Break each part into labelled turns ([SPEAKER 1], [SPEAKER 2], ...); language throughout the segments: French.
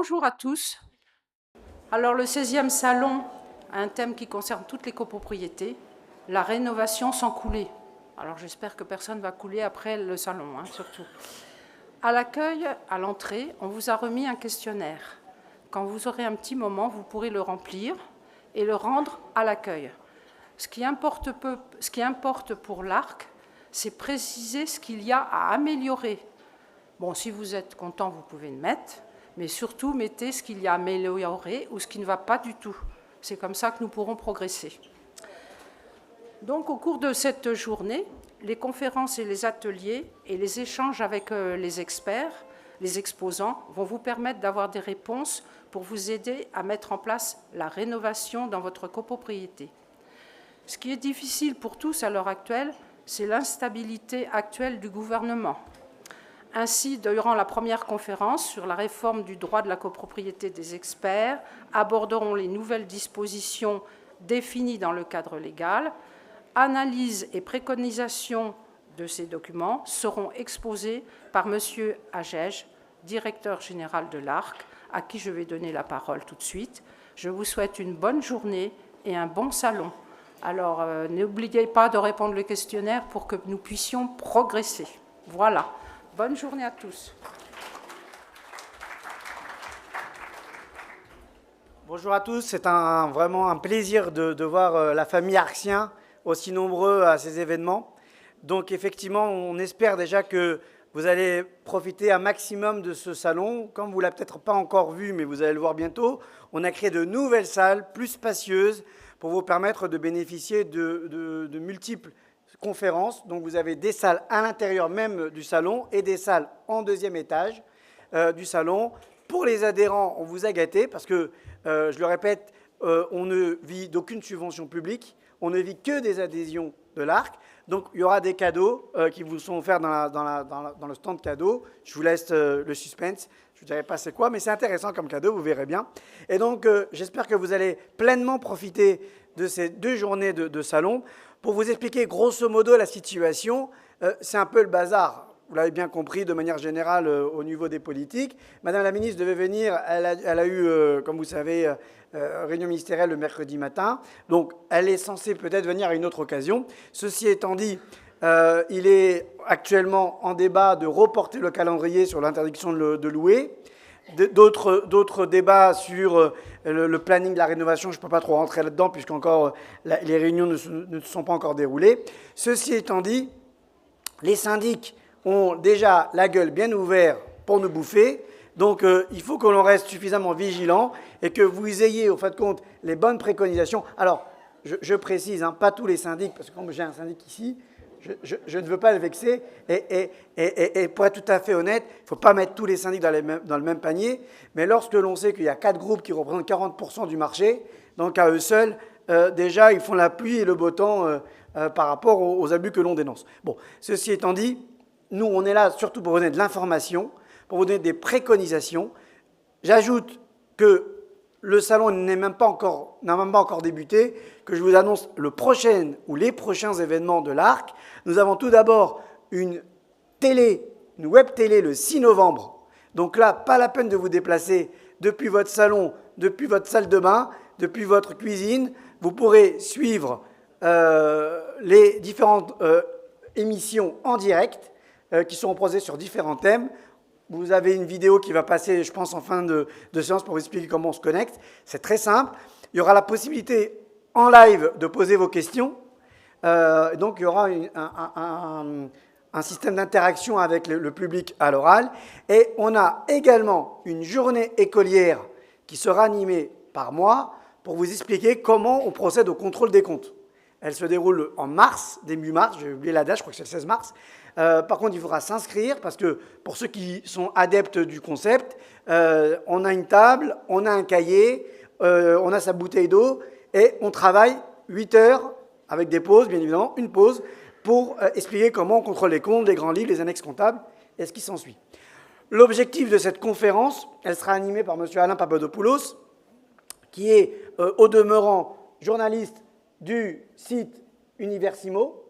[SPEAKER 1] Bonjour à tous. Alors le 16e salon a un thème qui concerne toutes les copropriétés, la rénovation sans couler. Alors j'espère que personne ne va couler après le salon, surtout. À l'accueil, à l'entrée, on vous a remis un questionnaire. Quand vous aurez un petit moment, vous pourrez le remplir et le rendre à l'accueil. Ce qui importe pour l'ARC, c'est préciser ce qu'il y a à améliorer. Bon, si vous êtes content, vous pouvez le mettre, mais surtout mettez ce qu'il y a à améliorer ou ce qui ne va pas du tout. C'est comme ça que nous pourrons progresser. Donc, au cours de cette journée, les conférences et les ateliers et les échanges avec les experts, les exposants, vont vous permettre d'avoir des réponses pour vous aider à mettre en place la rénovation dans votre copropriété. Ce qui est difficile pour tous à l'heure actuelle, c'est l'instabilité actuelle du gouvernement. Ainsi, durant la première conférence sur la réforme du droit de la copropriété, des experts aborderont les nouvelles dispositions définies dans le cadre légal. Analyse et préconisation de ces documents seront exposés par M. Agege, directeur général de l'ARC, à qui je vais donner la parole tout de suite. Je vous souhaite une bonne journée et un bon salon. Alors, n'oubliez pas de répondre au questionnaire pour que nous puissions progresser. Voilà. Bonne journée à tous.
[SPEAKER 2] Bonjour à tous, c'est vraiment un plaisir de voir la famille Arcien aussi nombreux à ces événements. Donc effectivement, on espère déjà que vous allez profiter un maximum de ce salon. Comme vous ne l'avez peut-être pas encore vu, mais vous allez le voir bientôt, on a créé de nouvelles salles plus spacieuses pour vous permettre de bénéficier de multiples conférences. Donc vous avez des salles à l'intérieur même du salon et des salles en deuxième étage du salon. Pour les adhérents, on vous a gâtés parce que, je le répète, on ne vit d'aucune subvention publique, on ne vit que des adhésions de l'ARC. Donc il y aura des cadeaux qui vous sont offerts dans le stand cadeau. Je vous laisse le suspense. Je ne vous dirai pas c'est quoi, mais c'est intéressant comme cadeau, vous verrez bien. Et donc j'espère que vous allez pleinement profiter de ces 2 journées de salon. Pour vous expliquer grosso modo la situation, c'est un peu le bazar. Vous l'avez bien compris de manière générale au niveau des politiques. Madame la ministre devait venir, elle a eu, comme vous savez, réunion ministérielle le mercredi matin. Donc elle est censée peut-être venir à une autre occasion. Ceci étant dit, il est actuellement en débat de reporter le calendrier sur l'interdiction de louer. D'autres débats sur le planning de la rénovation, je ne peux pas trop rentrer là-dedans puisque encore les réunions ne se sont pas encore déroulées. Ceci étant dit, les syndics ont déjà la gueule bien ouverte pour nous bouffer. Donc il faut que l'on reste suffisamment vigilant et que vous ayez au fin de compte les bonnes préconisations. Alors je précise, pas tous les syndics, parce que comme j'ai un syndic ici, je ne veux pas le vexer. Et pour être tout à fait honnête, il ne faut pas mettre tous les syndics dans le même panier. Mais lorsque l'on sait qu'il y a 4 groupes qui représentent 40% du marché, donc à eux seuls, déjà, ils font la pluie et le beau temps par rapport aux abus que l'on dénonce. Bon, ceci étant dit, nous, on est là surtout pour vous donner de l'information, pour vous donner des préconisations. J'ajoute que le salon n'a même pas encore débuté, que je vous annonce le prochain ou les prochains événements de l'ARC. Nous avons tout d'abord une web télé le 6 novembre. Donc là, pas la peine de vous déplacer depuis votre salon, depuis votre salle de bain, depuis votre cuisine. Vous pourrez suivre les différentes émissions en direct qui seront proposées sur différents thèmes. Vous avez une vidéo qui va passer, je pense, en fin de séance pour vous expliquer comment on se connecte. C'est très simple. Il y aura la possibilité en live de poser vos questions. Donc, il y aura un système d'interaction avec le public à l'oral. Et on a également une journée écolière qui sera animée par moi pour vous expliquer comment on procède au contrôle des comptes. Elle se déroule en mars, début mars, j'ai oublié la date, je crois que c'est le 16 mars. Par contre, il faudra s'inscrire parce que pour ceux qui sont adeptes du concept, on a une table, on a un cahier, on a sa bouteille d'eau et on travaille 8 heures avec des pauses, bien évidemment, une pause pour expliquer comment on contrôle les comptes, les grands livres, les annexes comptables et ce qui s'ensuit. L'objectif de cette conférence, elle sera animée par M. Alain Papadopoulos, qui est au demeurant journaliste du site Universimo,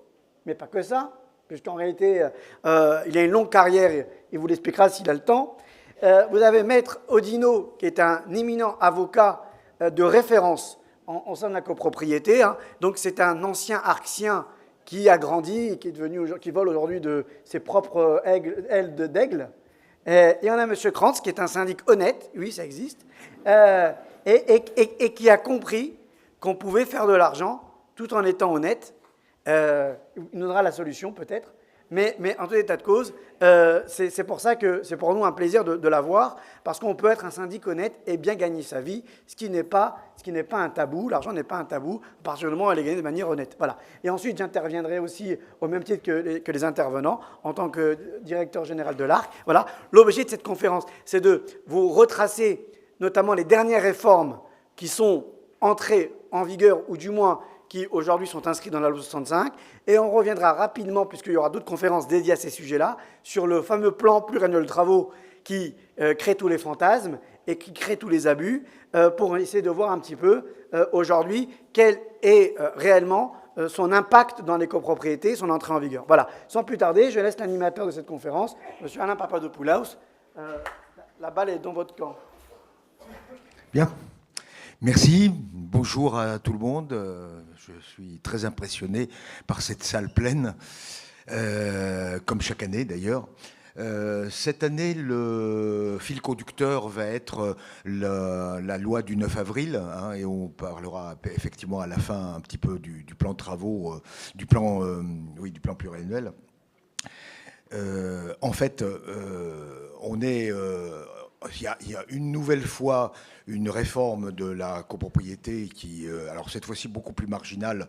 [SPEAKER 2] mais pas que ça, puisqu'en réalité, il a une longue carrière, il vous l'expliquera s'il a le temps. Vous avez Maître Odino, qui est un éminent avocat de référence au sein de la copropriété. Hein. Donc c'est un ancien arcsien qui a grandi et qui vole aujourd'hui de ses propres ailes d'aigle. Et on a M. Krantz, qui est un syndic honnête, oui, ça existe, et qui a compris qu'on pouvait faire de l'argent tout en étant honnête. Il nous donnera la solution peut-être. Mais en tout état de cause, c'est pour ça que c'est pour nous un plaisir de l'avoir, parce qu'on peut être un syndic honnête et bien gagner sa vie, ce qui n'est pas un tabou. L'argent n'est pas un tabou, à partir du moment où elle est gagnée de manière honnête. Voilà. Et ensuite, j'interviendrai aussi, au même titre que les intervenants, en tant que directeur général de l'ARC. Voilà. L'objet de cette conférence, c'est de vous retracer notamment les dernières réformes qui sont entrées en vigueur, ou du moins qui aujourd'hui sont inscrits dans la loi 65, et on reviendra rapidement, puisqu'il y aura d'autres conférences dédiées à ces sujets-là, sur le fameux plan pluriannuel de travaux qui crée tous les fantasmes et qui crée tous les abus, pour essayer de voir un petit peu aujourd'hui quel est réellement son impact dans les copropriétés, son entrée en vigueur. Voilà. Sans plus tarder, je laisse l'animateur de cette conférence, M. Alain Papadopoulos. La balle est dans votre camp.
[SPEAKER 3] Bien. Merci, bonjour à tout le monde. Je suis très impressionné par cette salle pleine, comme chaque année d'ailleurs. Cette année, le fil conducteur va être la loi du 9 avril, hein, et on parlera effectivement à la fin un petit peu du plan de travaux, du plan pluriannuel. En fait, il y a une nouvelle fois une réforme de la copropriété qui, alors cette fois-ci beaucoup plus marginale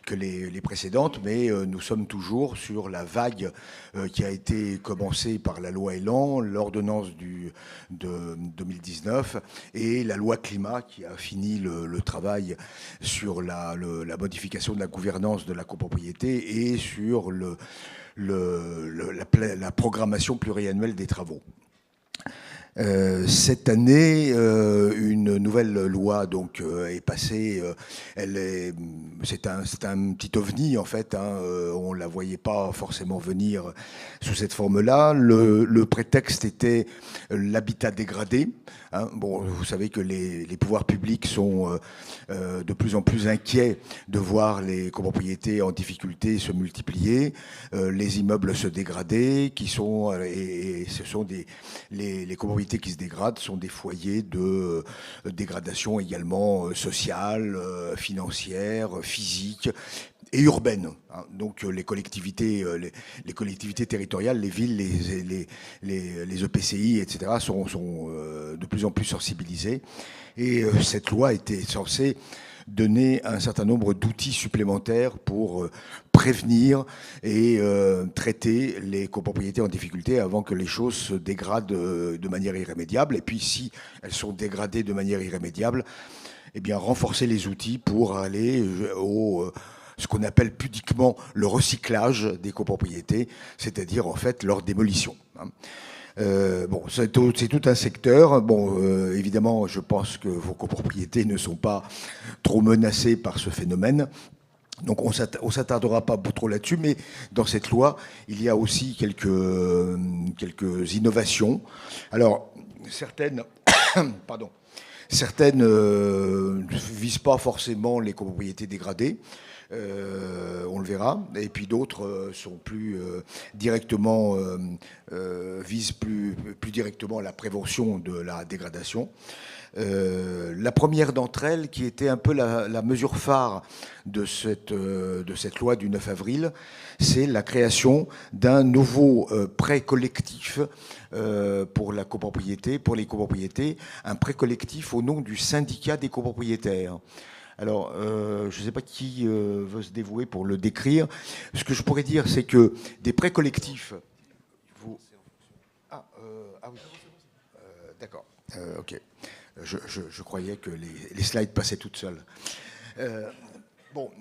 [SPEAKER 3] que les précédentes, mais nous sommes toujours sur la vague qui a été commencée par la loi Elan, l'ordonnance de 2019 et la loi climat qui a fini le travail sur la modification de la gouvernance de la copropriété et sur la programmation pluriannuelle des travaux. Cette année, une nouvelle loi donc est passée. C'est un petit ovni en fait. Hein, on la voyait pas forcément venir sous cette forme-là. Le prétexte était l'habitat dégradé. Hein. Bon, vous savez que les pouvoirs publics sont de plus en plus inquiets de voir les copropriétés en difficulté se multiplier, les immeubles se dégrader, et ce sont les copropriétés qui se dégradent sont des foyers de dégradation également sociale, financière, physique et urbaine. Donc les collectivités territoriales, les villes, les EPCI, etc. sont de plus en plus sensibilisées. Et cette loi était censée donner un certain nombre d'outils supplémentaires pour prévenir et traiter les copropriétés en difficulté avant que les choses se dégradent de manière irrémédiable. Et puis si elles sont dégradées de manière irrémédiable, eh bien renforcer les outils pour aller ce qu'on appelle pudiquement le recyclage des copropriétés, c'est-à-dire en fait leur démolition. Bon, c'est tout un secteur. Bon, évidemment, je pense que vos copropriétés ne sont pas trop menacées par ce phénomène. Donc on s'attardera pas trop là-dessus, mais dans cette loi, il y a aussi quelques innovations. Alors, certaines visent pas forcément les copropriétés dégradées. On le verra. Et puis d'autres sont plus directement visent plus directement la prévention de la dégradation. La première d'entre elles, qui était un peu la mesure phare de cette loi du 9 avril, c'est la création d'un nouveau prêt collectif pour les copropriétés, un prêt collectif au nom du syndicat des copropriétaires. Alors, je ne sais pas qui veut se dévouer pour le décrire. Ce que je pourrais dire, c'est que des prêts collectifs... Ah oui. D'accord. OK. Je croyais que les slides passaient toutes seules. Bon,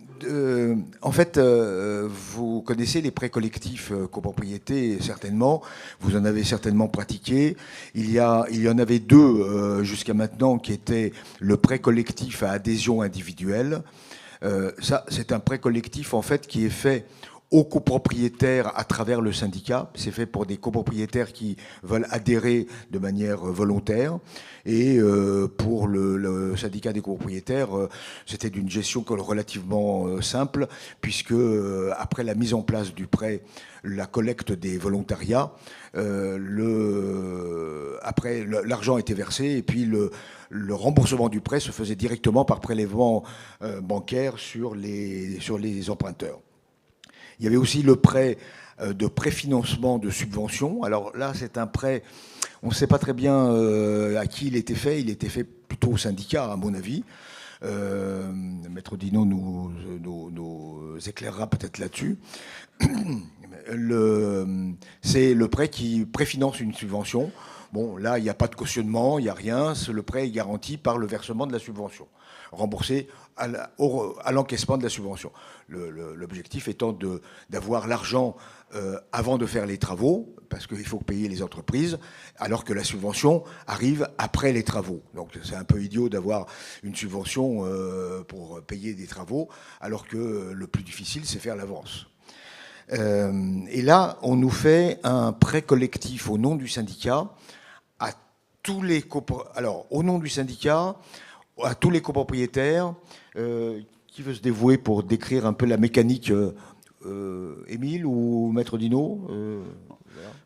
[SPEAKER 3] en fait, vous connaissez les prêts collectifs copropriété, certainement. Vous en avez certainement pratiqué. Il y en avait deux jusqu'à maintenant, qui étaient le prêt collectif à adhésion individuelle. Ça, c'est un prêt collectif, en fait, qui est fait aux copropriétaires à travers le syndicat. C'est fait pour des copropriétaires qui veulent adhérer de manière volontaire. Et pour le syndicat des copropriétaires, c'était d'une gestion relativement simple, puisque après la mise en place du prêt, la collecte des volontariats, après l'argent était versé et puis le remboursement du prêt se faisait directement par prélèvement bancaire sur les emprunteurs. Il y avait aussi le prêt de préfinancement de subventions. Alors là, c'est un prêt, on ne sait pas très bien à qui il était fait. Il était fait plutôt au syndicat, à mon avis. Maître Dino nous éclairera peut-être là-dessus. C'est le prêt qui préfinance une subvention. Bon, là, il n'y a pas de cautionnement, il n'y a rien. Le prêt est garanti par le versement de la subvention, remboursé à l'encaissement de la subvention. L'objectif étant d'avoir l'argent avant de faire les travaux, parce qu'il faut payer les entreprises, alors que la subvention arrive après les travaux. Donc c'est un peu idiot d'avoir une subvention pour payer des travaux, alors que le plus difficile, c'est faire l'avance. Et là, on nous fait un prêt collectif au nom du syndicat à tous les au nom du syndicat, à tous les copropriétaires. Qui veut se dévouer pour décrire un peu la mécanique, Émile ou Maître Dino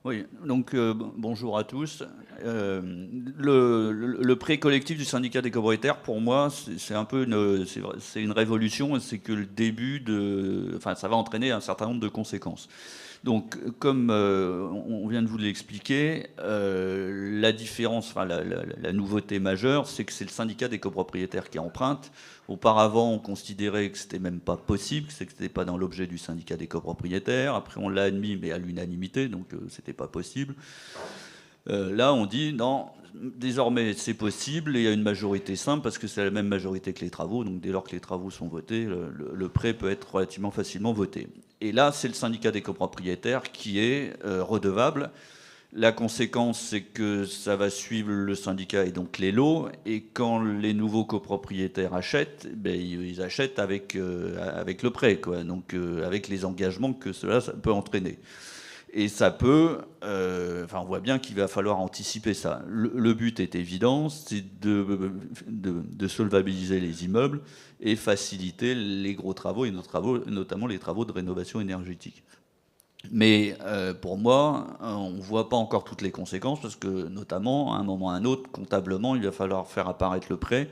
[SPEAKER 4] Oui, donc bonjour à tous. Le prêt collectif du syndicat des copropriétaires, pour moi, c'est un peu une révolution. C'est que le début enfin, ça va entraîner un certain nombre de conséquences. Donc, comme on vient de vous l'expliquer, la différence, enfin la nouveauté majeure, c'est que c'est le syndicat des copropriétaires qui emprunte. Auparavant, on considérait que c'était même pas possible, que c'était pas dans l'objet du syndicat des copropriétaires. Après, on l'a admis, mais à l'unanimité, donc c'était pas possible. Là, on dit non, désormais c'est possible et il y a une majorité simple parce que c'est la même majorité que les travaux. Donc dès lors que les travaux sont votés, le prêt peut être relativement facilement voté. Et là, c'est le syndicat des copropriétaires qui est redevable. La conséquence, c'est que ça va suivre le syndicat et donc les lots. Et quand les nouveaux copropriétaires achètent, ils achètent avec le prêt, quoi. Donc avec les engagements que ça peut entraîner. Et ça peut, on voit bien qu'il va falloir anticiper ça. Le but est évident, c'est de solvabiliser les immeubles et faciliter les gros travaux, et notamment les travaux de rénovation énergétique. Mais pour moi, on ne voit pas encore toutes les conséquences, parce que notamment, à un moment ou à un autre, comptablement, il va falloir faire apparaître le prêt.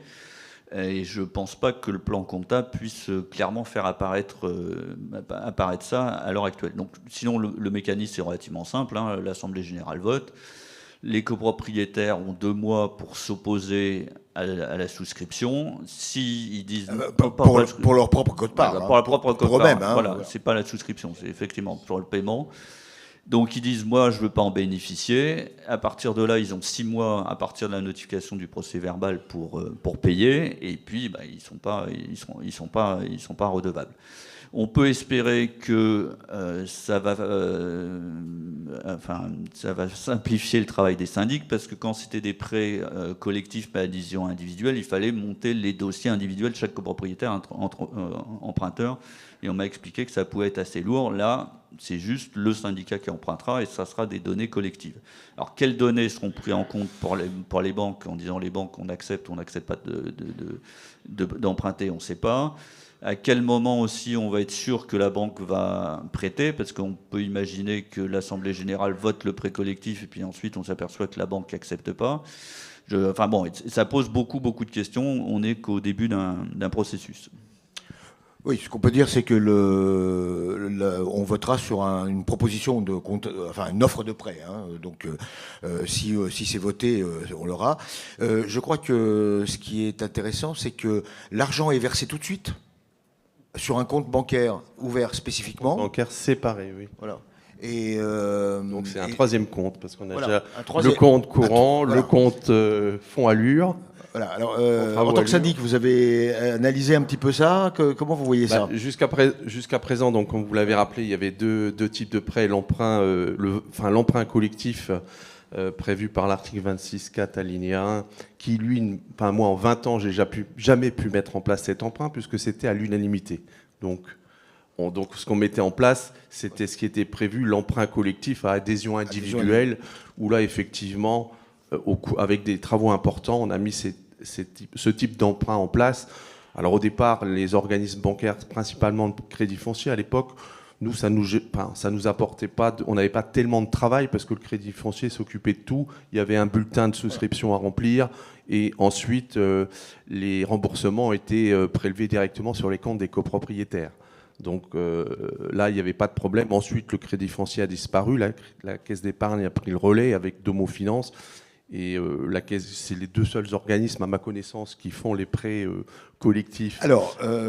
[SPEAKER 4] Et je ne pense pas que le plan comptable puisse clairement faire apparaître ça à l'heure actuelle. Donc, sinon, le mécanisme est relativement simple. L'Assemblée générale vote. Les copropriétaires ont 2 mois pour s'opposer à la souscription. S'ils disent...
[SPEAKER 3] pour leur propre quote-part.
[SPEAKER 4] Pour leur propre quote-part.
[SPEAKER 3] Pour eux-mêmes.
[SPEAKER 4] Voilà, c'est pas la souscription, c'est effectivement pour le paiement. Donc ils disent, moi, je ne veux pas en bénéficier. À partir de là, ils ont 6 mois à partir de la notification du procès-verbal pour payer. Et puis, ils sont pas redevables. On peut espérer que ça va simplifier le travail des syndics, parce que quand c'était des prêts collectifs à adhésion individuelle, il fallait monter les dossiers individuels de chaque copropriétaire emprunteur. Et on m'a expliqué que ça pouvait être assez lourd. Là, c'est juste le syndicat qui empruntera et ça sera des données collectives. Alors, quelles données seront prises en compte pour les banques, en disant les banques, on accepte pas d'emprunter, on ne sait pas. À quel moment aussi on va être sûr que la banque va prêter, parce qu'on peut imaginer que l'Assemblée générale vote le prêt collectif et puis ensuite on s'aperçoit que la banque n'accepte pas. Ça pose beaucoup de questions. On n'est qu'au début d'un processus.
[SPEAKER 3] Oui, ce qu'on peut dire, c'est que on votera sur une proposition de compte, une offre de prêt. Donc, si c'est voté, on l'aura. Je crois que ce qui est intéressant, c'est que l'argent est versé tout de suite sur un compte bancaire ouvert spécifiquement.
[SPEAKER 5] Bancaire séparé, oui.
[SPEAKER 3] Voilà. Et
[SPEAKER 5] donc c'est un 3e compte, parce qu'on a
[SPEAKER 3] déjà
[SPEAKER 5] le compte courant, le compte fonds allure.
[SPEAKER 3] Voilà. Alors, en tant que syndic, vous avez analysé un petit peu ça. Comment vous voyez ça ?
[SPEAKER 5] Jusqu'à présent, donc, comme vous l'avez rappelé, il y avait deux types de prêts. L'emprunt collectif prévu par l'article 26.4 alinéa 1, qui lui, moi en 20 ans, j'ai jamais pu mettre en place cet emprunt puisque c'était à l'unanimité. Donc Donc ce qu'on mettait en place, c'était ce qui était prévu, l'emprunt collectif à adhésion individuelle, où là, effectivement, avec des travaux importants, on a mis ce type d'emprunt en place. Alors au départ, les organismes bancaires, principalement le Crédit Foncier à l'époque, nous, ça nous apportait pas, on n'avait pas tellement de travail parce que le Crédit Foncier s'occupait de tout. Il y avait un bulletin de souscription à remplir et ensuite les remboursements étaient prélevés directement sur les comptes des copropriétaires. Donc là, il n'y avait pas de problème. Ensuite, le Crédit Foncier a disparu, la Caisse d'épargne a pris le relais avec Domo Finance. Et la Caisse, c'est les deux seuls organismes, à ma connaissance, qui font les prêts collectifs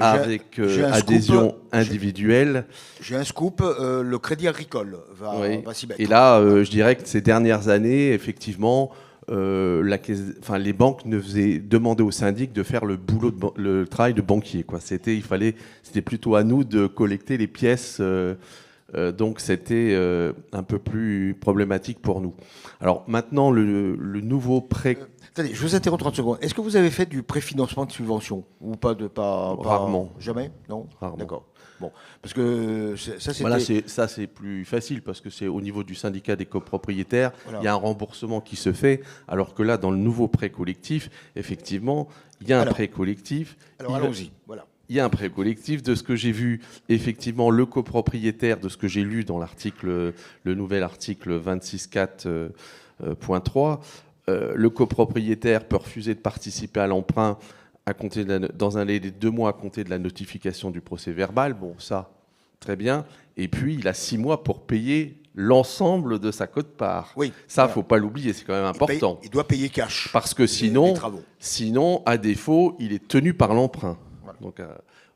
[SPEAKER 5] avec adhésion individuelle.
[SPEAKER 6] J'ai un scoop, le Crédit Agricole va s'y mettre.
[SPEAKER 5] Et là, je dirais que ces dernières années, effectivement, les banques demandaient aux syndics de faire le travail de banquier, quoi. C'était plutôt à nous de collecter les pièces. Donc c'était un peu plus problématique pour nous. Alors maintenant, le nouveau prêt...
[SPEAKER 6] Attendez, je vous interromps 30 secondes. Est-ce que vous avez fait du préfinancement de subvention ou pas
[SPEAKER 5] Rarement.
[SPEAKER 6] Jamais? Non.
[SPEAKER 5] Rarement.
[SPEAKER 6] D'accord. Bon, parce que ça c'était...
[SPEAKER 5] Voilà, ça c'est plus facile parce que c'est au niveau du syndicat des copropriétaires, il y a un remboursement qui se fait, alors que là, dans le nouveau prêt collectif, effectivement, il y a un prêt collectif.
[SPEAKER 6] Alors allons-y, voilà.
[SPEAKER 5] Il y a un prêt collectif. De ce que j'ai vu, effectivement, le copropriétaire, de ce que j'ai lu dans le nouvel article 26.4.3, le copropriétaire peut refuser de participer à l'emprunt dans un délai de 2 mois à compter de la notification du procès-verbal. Bon, ça, très bien. Et puis, il a 6 mois pour payer l'ensemble de sa quote-part.
[SPEAKER 6] Oui.
[SPEAKER 5] Ça, il ne faut pas l'oublier, c'est quand même important.
[SPEAKER 6] Il doit payer cash.
[SPEAKER 5] Parce que sinon, à défaut, il est tenu par l'emprunt. Voilà. Donc,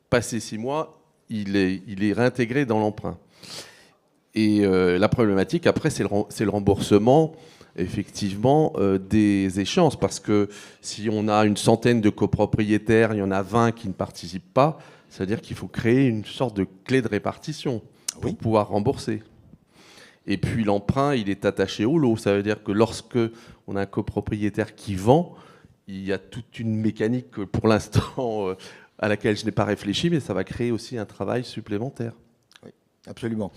[SPEAKER 5] passé 6 mois, il est réintégré dans l'emprunt. Et la problématique, après, c'est le remboursement, effectivement, des échéances. Parce que si on a une centaine de copropriétaires, il y en a 20 qui ne participent pas, c'est-à-dire qu'il faut créer une sorte de clé de répartition pour pouvoir rembourser. Et puis l'emprunt, il est attaché au lot. Ça veut dire que lorsque on a un copropriétaire qui vend, il y a toute une mécanique que pour l'instant à laquelle je n'ai pas réfléchi, mais ça va créer aussi un travail supplémentaire.
[SPEAKER 6] Oui, absolument.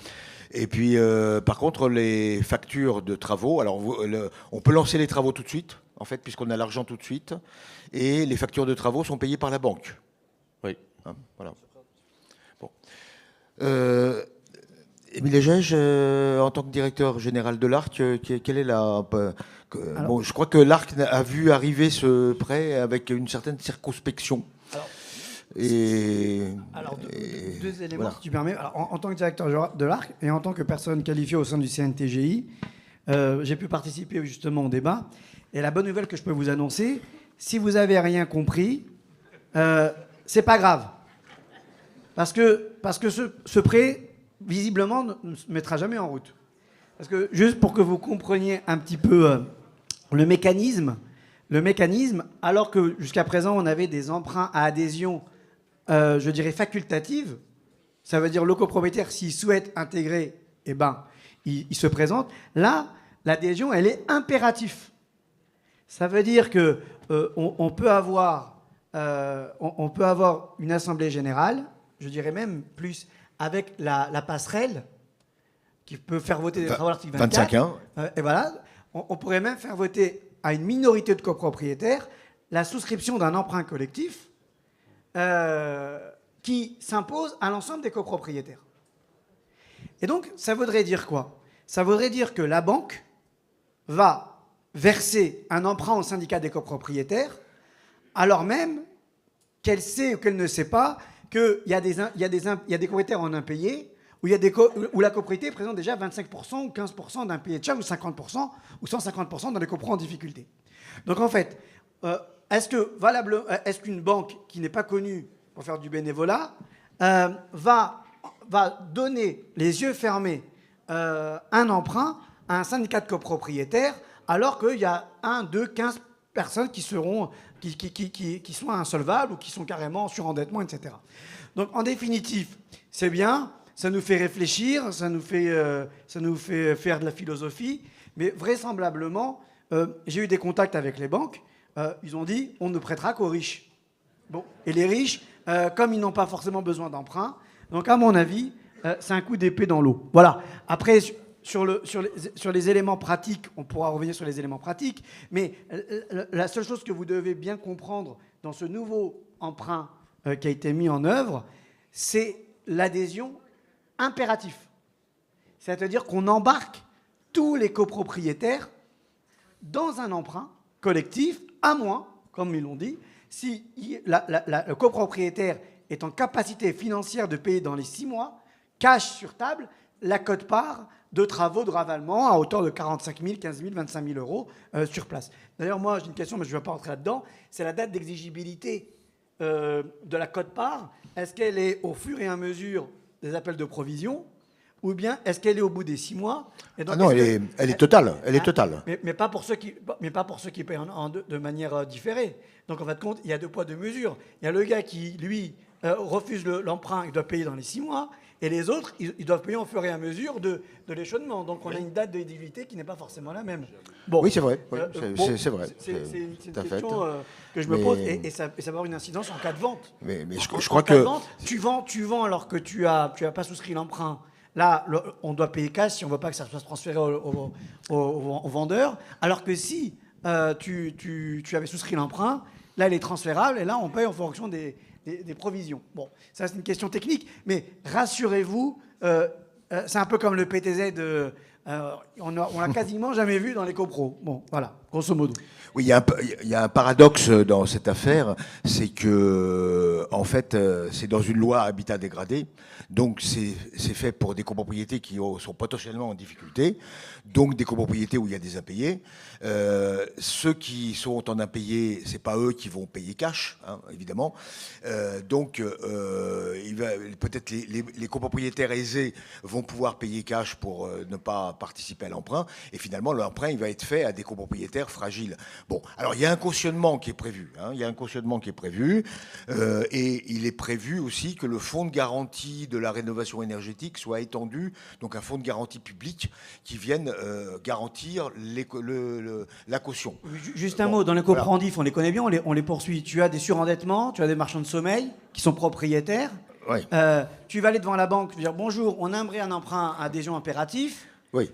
[SPEAKER 6] Et puis, par contre, les factures de travaux, alors on peut lancer les travaux tout de suite, en fait, puisqu'on a l'argent tout de suite, et les factures de travaux sont payées par la banque.
[SPEAKER 5] Oui.
[SPEAKER 6] Hein, voilà. Bon. Émile Legege, en tant que directeur général de l'ARC, quelle est la... bon, je crois que l'ARC a vu arriver ce prêt avec une certaine circonspection.
[SPEAKER 7] Deux éléments, si tu permets. Alors, en tant que directeur de l'ARC et en tant que personne qualifiée au sein du CNTGI, j'ai pu participer justement au débat. Et la bonne nouvelle que je peux vous annoncer, si vous n'avez rien compris, c'est pas grave. Parce que ce prêt, visiblement, ne se mettra jamais en route. Parce que, juste pour que vous compreniez un petit peu le mécanisme, alors que jusqu'à présent, on avait des emprunts à adhésion, je dirais, facultative, ça veut dire le copropriétaire, s'il souhaite intégrer, eh ben, il se présente. Là, l'adhésion, elle est impérative. Ça veut dire que on peut avoir une assemblée générale, je dirais même plus, avec la passerelle, qui peut faire voter des travaux à l'article 24.
[SPEAKER 6] 25 ans.
[SPEAKER 7] Et voilà, on pourrait même faire voter à une minorité de copropriétaires la souscription d'un emprunt collectif qui s'impose à l'ensemble des copropriétaires. Et donc, ça voudrait dire quoi? Ça voudrait dire que la banque va verser un emprunt au syndicat des copropriétaires, alors même qu'elle sait ou qu'elle ne sait pas qu'il y a des copropriétaires en impayés, où la copropriété présente déjà 25% ou 15% d'impayés de charges, ou 50% ou 150% dans les copros en difficulté. Donc en fait, est-ce qu'une banque qui n'est pas connue pour faire du bénévolat va donner les yeux fermés un emprunt à un syndicat de copropriétaires alors qu'il y a 1, 2, 15 personnes qui sont insolvables ou qui sont carrément en surendettement, etc. Donc en définitive, c'est bien, ça nous fait réfléchir, ça nous fait faire de la philosophie, mais vraisemblablement, j'ai eu des contacts avec les banques, ils ont dit on ne prêtera qu'aux riches. Bon, et les riches, comme ils n'ont pas forcément besoin d'emprunt, Donc, à mon avis, c'est un coup d'épée dans l'eau. Voilà. Après, sur les éléments pratiques, on pourra revenir sur les éléments pratiques, mais la seule chose que vous devez bien comprendre dans ce nouveau emprunt qui a été mis en œuvre, c'est l'adhésion impérative. C'est-à-dire qu'on embarque tous les copropriétaires dans un emprunt collectif, à moins, comme ils l'ont dit, si le copropriétaire est en capacité financière de payer dans les 6 mois, cash sur table, la quote-part de travaux de ravalement à hauteur de 45 000, 15 000, 25 000 euros sur place. D'ailleurs, moi, j'ai une question, mais je ne vais pas rentrer là-dedans. C'est la date d'exigibilité de la quote-part. Est-ce qu'elle est au fur et à mesure des appels de provision, ou bien est-ce qu'elle est au bout des 6 mois? Et donc,
[SPEAKER 6] non, elle est totale. Elle est totale.
[SPEAKER 7] Mais pas pour ceux qui payent de manière différée. Donc, en fait, compte, il y a 2 poids, 2 mesures. Il y a le gars qui, lui, refuse l'emprunt, il doit payer dans les 6 mois. Et les autres, ils doivent payer au fur et à mesure de l'échelonnement. Donc, on a une date d'éligibilité qui n'est pas forcément la même. Bon,
[SPEAKER 6] Oui, c'est vrai. Oui, c'est vrai.
[SPEAKER 7] C'est une question que je me pose. Et ça va avoir une incidence en cas de vente.
[SPEAKER 6] Mais je crois que...
[SPEAKER 7] Vente, tu vends alors que tu as pas souscrit l'emprunt. Là, on doit payer cash si on ne veut pas que ça soit transféré au vendeur. Alors que si tu avais souscrit l'emprunt, là, il est transférable. Et là, on paye en fonction des provisions. Bon, ça, c'est une question technique. Mais rassurez-vous, c'est un peu comme le PTZ. On l'a quasiment jamais vu dans les copros. Bon, voilà, grosso modo.
[SPEAKER 6] Oui, il y a un paradoxe dans cette affaire, c'est que, en fait, c'est dans une loi habitat dégradé, donc c'est fait pour des copropriétés qui sont potentiellement en difficulté, donc des copropriétés où il y a des impayés. Ceux qui sont en impayés, c'est pas eux qui vont payer cash, hein, évidemment. Donc, peut-être les copropriétaires aisés vont pouvoir payer cash pour ne pas participer à l'emprunt, et finalement, l'emprunt, il va être fait à des copropriétaires fragiles. Bon, alors il y a un cautionnement qui est prévu, hein, il y a un cautionnement qui est prévu, et il est prévu aussi que le fonds de garantie de la rénovation énergétique soit étendu, donc un fonds de garantie public qui vienne garantir la caution.
[SPEAKER 7] Juste un mot, dans les coprendifs, on les connaît bien, on les poursuit. Tu as des surendettements, tu as des marchands de sommeil qui sont propriétaires.
[SPEAKER 6] Oui.
[SPEAKER 7] Tu vas aller devant la banque, tu vas dire bonjour, on aimerait un emprunt à adhésion impératif.
[SPEAKER 6] Oui.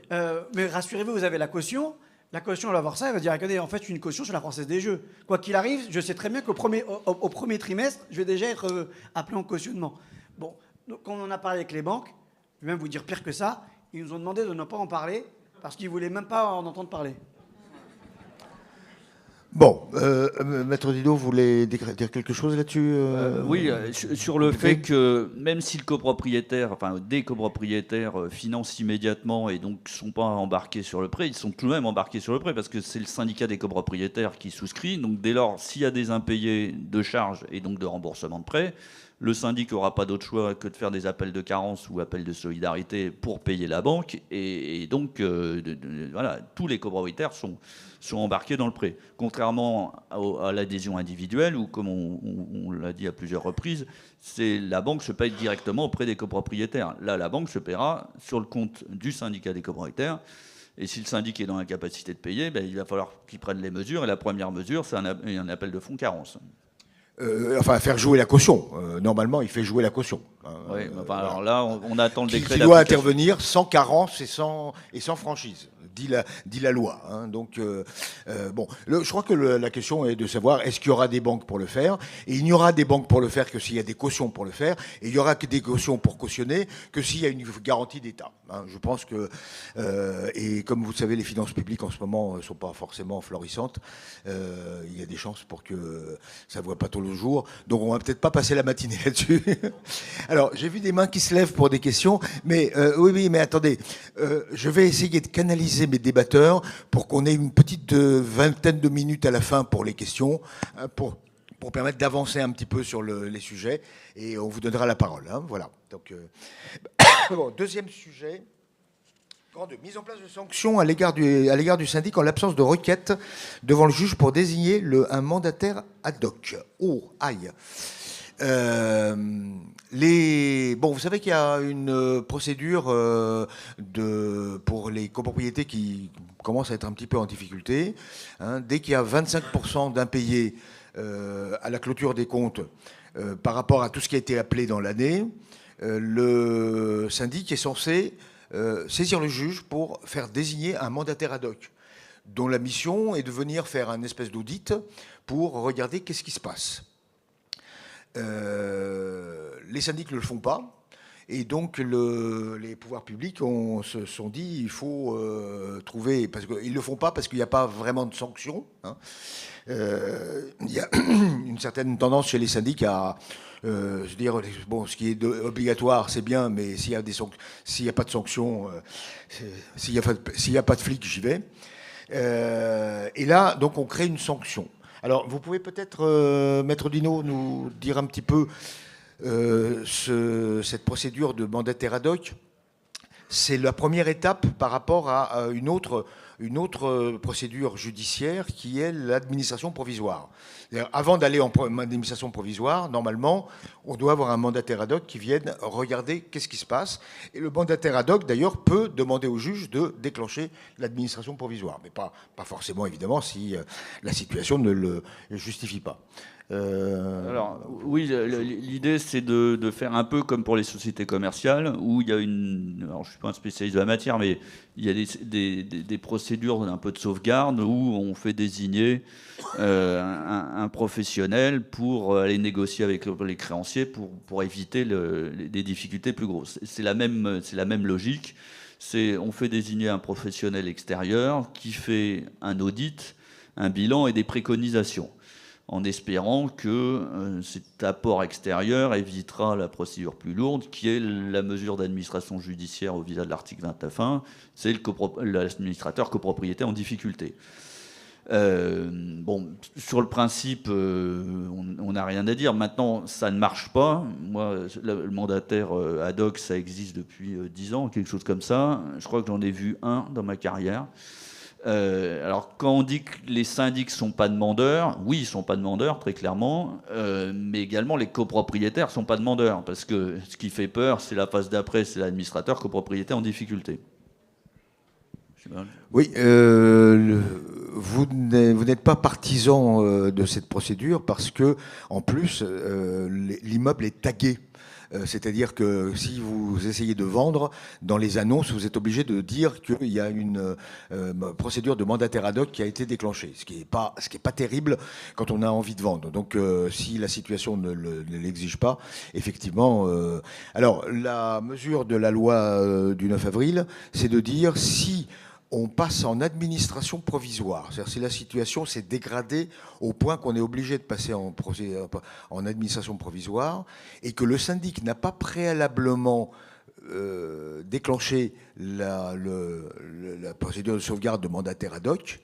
[SPEAKER 7] Mais rassurez-vous, vous avez la caution. La caution, elle va voir ça, elle va dire regardez, en fait, je suis une caution sur la Française des Jeux. Quoi qu'il arrive, je sais très bien qu'au premier trimestre, je vais déjà être appelé en cautionnement. Bon, donc, quand on en a parlé avec les banques, je vais même vous dire pire que ça, ils nous ont demandé de ne pas en parler parce qu'ils ne voulaient même pas en entendre parler.
[SPEAKER 6] Bon, Maître Didot, vous voulez dire quelque chose là-dessus
[SPEAKER 4] Oui, sur le fait que même si le copropriétaire, enfin des copropriétaires financent immédiatement et donc ne sont pas embarqués sur le prêt, ils sont tout de même embarqués sur le prêt parce que c'est le syndicat des copropriétaires qui souscrit. Donc dès lors, s'il y a des impayés de charges et donc de remboursement de prêt, le syndic n'aura pas d'autre choix que de faire des appels de carence ou appels de solidarité pour payer la banque. Et donc, voilà, tous les copropriétaires sont embarqués dans le prêt. Contrairement à l'adhésion individuelle, où, comme on l'a dit à plusieurs reprises, la banque se paye directement auprès des copropriétaires. Là, la banque se paiera sur le compte du syndicat des copropriétaires. Et si le syndic est dans l'incapacité de payer, il va falloir qu'il prenne les mesures. Et la première mesure, c'est un appel de fonds carence.
[SPEAKER 6] Enfin, faire jouer la caution. Normalement, il fait jouer la caution.
[SPEAKER 4] Oui, enfin, alors là, on attend le décret
[SPEAKER 6] qui doit intervenir sans carence et sans franchise, dit la loi. Hein. Donc, bon, je crois que la question est de savoir est-ce qu'il y aura des banques pour le faire. Et il n'y aura des banques pour le faire que s'il y a des cautions pour le faire. Et il n'y aura que des cautions pour cautionner que s'il y a une garantie d'État. Hein. Je pense que, et comme vous le savez, les finances publiques en ce moment ne sont pas forcément florissantes. Il y a des chances pour que ça ne voit pas tout le jour. Donc, on va peut-être pas passer la matinée là-dessus. Alors, j'ai vu des mains qui se lèvent pour des questions, mais oui, mais attendez, je vais essayer de canaliser mes débatteurs pour qu'on ait une petite vingtaine de minutes à la fin pour les questions, pour permettre d'avancer un petit peu sur les sujets, et on vous donnera la parole. Hein, voilà. Donc, bon, deuxième sujet. Mise en place de sanctions à l'égard du syndic en l'absence de requête devant le juge pour désigner un mandataire ad hoc. Oh, aïe. Bon, vous savez qu'il y a une procédure pour les copropriétés qui commencent à être un petit peu en difficulté. Hein, dès qu'il y a 25% d'impayés à la clôture des comptes par rapport à tout ce qui a été appelé dans l'année, le syndic est censé saisir le juge pour faire désigner un mandataire ad hoc, dont la mission est de venir faire un espèce d'audit pour regarder qu'est-ce qui se passe. Les syndics ne le font pas. Et donc les pouvoirs publics se sont dit il faut trouver, parce qu'ils ne le font pas parce qu'il n'y a pas vraiment de sanctions. Hein. Il y a une certaine tendance chez les syndics à se dire bon, ce qui est obligatoire c'est bien, mais s'il n'y a pas de sanctions, s'il n'y a pas de flics, j'y vais. Et là, donc on crée une sanction. Alors vous pouvez peut-être, Maître Dino, nous dire un petit peu cette procédure de mandataire ad hoc, c'est la première étape par rapport à une autre procédure judiciaire qui est l'administration provisoire. Avant d'aller en administration provisoire, normalement, on doit avoir un mandataire ad hoc qui vienne regarder qu'est-ce qui se passe. Et le mandataire ad hoc, d'ailleurs, peut demander au juge de déclencher l'administration provisoire. Mais pas forcément, évidemment, si la situation ne le justifie pas.
[SPEAKER 4] Alors, oui, l'idée, c'est de faire un peu comme pour les sociétés commerciales, où il y a alors je ne suis pas un spécialiste de la matière, mais il y a des procédures un peu de sauvegarde où on fait désigner un professionnel pour aller négocier avec les créanciers pour éviter les difficultés plus grosses. C'est la même logique. On fait désigner un professionnel extérieur qui fait un audit, un bilan et des préconisations, en espérant que cet apport extérieur évitera la procédure plus lourde, qui est la mesure d'administration judiciaire au visa de l'article 29.1, c'est l'administrateur copropriétaire en difficulté. Bon, sur le principe, on n'a rien à dire. Maintenant, ça ne marche pas. Moi, le mandataire ad hoc, ça existe depuis 10 ans, quelque chose comme ça. Je crois que j'en ai vu un dans ma carrière. Alors, quand on dit que les syndics ne sont pas demandeurs, oui, ils ne sont pas demandeurs, très clairement, mais également les copropriétaires ne sont pas demandeurs, parce que ce qui fait peur, c'est la phase d'après, c'est l'administrateur copropriétaire en difficulté.
[SPEAKER 6] Oui, vous n'êtes pas partisan de cette procédure parce que, en plus, l'immeuble est tagué. C'est-à-dire que si vous essayez de vendre, dans les annonces, vous êtes obligé de dire qu'il y a une procédure de mandataire ad hoc qui a été déclenchée, ce qui est pas terrible quand on a envie de vendre. Donc, si la situation ne l'exige pas, effectivement... Alors, la mesure de la loi du 9 avril, c'est de dire si on passe en administration provisoire. C'est-à-dire si la situation s'est dégradée au point qu'on est obligé de passer en administration provisoire et que le syndic n'a pas préalablement déclenché la procédure de sauvegarde de mandataire ad hoc,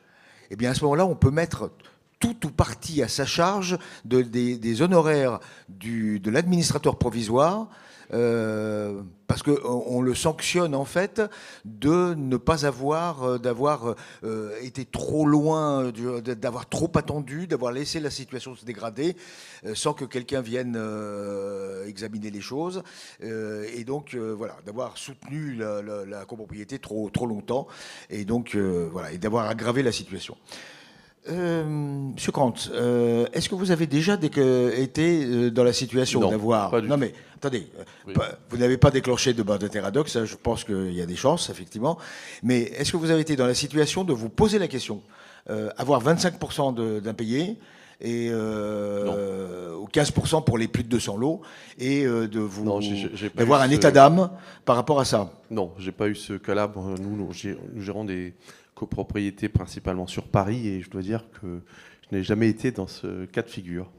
[SPEAKER 6] eh bien à ce moment-là, on peut mettre tout ou partie à sa charge des honoraires de l'administrateur provisoire, parce qu'on le sanctionne en fait de ne pas d'avoir été trop loin, d'avoir trop attendu, d'avoir laissé la situation se dégrader sans que quelqu'un vienne examiner les choses, et donc voilà, d'avoir soutenu la copropriété trop longtemps, et donc voilà, et d'avoir aggravé la situation. Monsieur Krantz, est-ce que vous avez déjà été dans la situation d'avoir... Non mais, attendez, oui. Vous n'avez pas déclenché de mandataire ad hoc, ça je pense qu'il y a des chances, effectivement, mais est-ce que vous avez été dans la situation de vous poser la question, avoir 25% d'impayés et ou 15% pour les plus de 200 lots, et d'avoir un état d'âme par rapport à ça?
[SPEAKER 5] Non, j'ai pas eu ce cas-là. Nous gérons des copropriétés principalement sur Paris, et je dois dire que je n'ai jamais été dans ce cas de figure.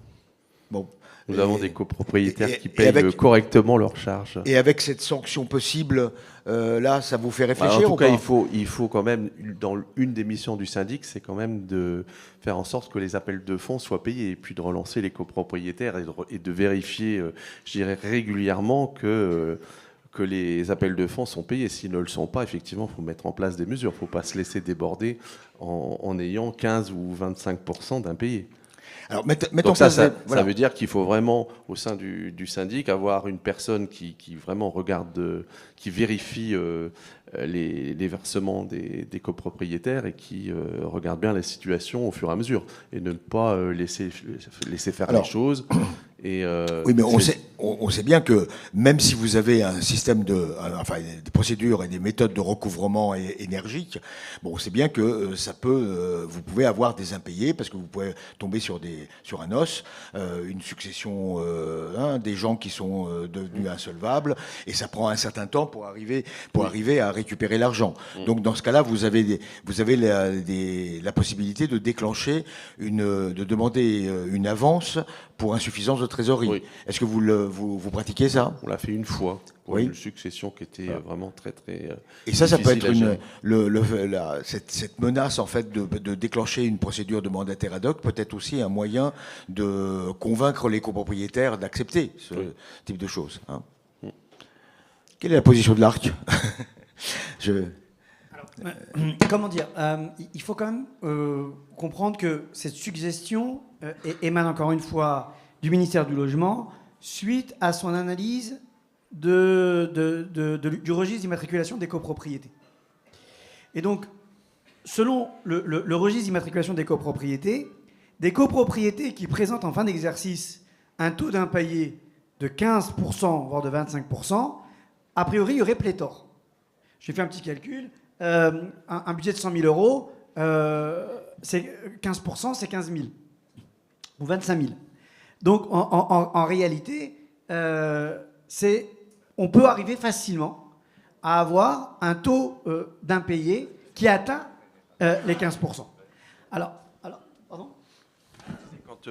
[SPEAKER 6] Bon.
[SPEAKER 5] Nous avons des copropriétaires qui payent correctement leurs charges.
[SPEAKER 6] Et avec cette sanction possible, là, ça vous fait réfléchir?
[SPEAKER 5] Alors, en tout cas, il faut quand même, dans une des missions du syndic, c'est quand même de faire en sorte que les appels de fonds soient payés, et puis de relancer les copropriétaires et de vérifier, je dirais, régulièrement que les appels de fonds sont payés. S'ils ne le sont pas, effectivement, il faut mettre en place des mesures. Il ne faut pas se laisser déborder en ayant 15 ou 25% d'impayés.
[SPEAKER 6] Alors,
[SPEAKER 5] donc ça veut dire qu'il faut vraiment, au sein du syndic, avoir une personne qui vraiment regarde, qui vérifie les versements des copropriétaires et qui regarde bien la situation au fur et à mesure, et ne pas laisser faire les choses Et
[SPEAKER 3] oui, mais on sait bien que même si vous avez un système enfin, des procédures et des méthodes de recouvrement énergique, bon, on sait bien que vous pouvez avoir des impayés parce que vous pouvez tomber sur un os, une succession, des gens qui sont devenus insolvables, et ça prend un certain temps pour arriver à récupérer l'argent. Donc dans ce cas-là, vous avez la possibilité de déclencher de demander une avance pour insuffisance de trésorerie. Oui. Est-ce que vous pratiquez ça?
[SPEAKER 5] On l'a fait une fois pour une succession qui était vraiment très
[SPEAKER 3] et ça peut être cette menace en fait de déclencher une procédure de mandataire ad hoc peut être aussi un moyen de convaincre les copropriétaires d'accepter ce type de choses. Hein. Quelle est la position de l'ARC?
[SPEAKER 7] Comment dire, il faut quand même comprendre que cette suggestion émane encore une fois du ministère du Logement suite à son analyse du registre d'immatriculation des copropriétés. Et donc, selon le registre d'immatriculation des copropriétés qui présentent en fin d'exercice un taux d'impayé de 15%, voire de 25%, a priori, il y aurait pléthore. J'ai fait un petit calcul. Un budget de 100 000 euros, c'est 15%, c'est 15 000 ou 25 000. Donc, en réalité, on peut arriver facilement à avoir un taux d'impayé qui atteint les 15%. Alors, pardon ?
[SPEAKER 5] Quand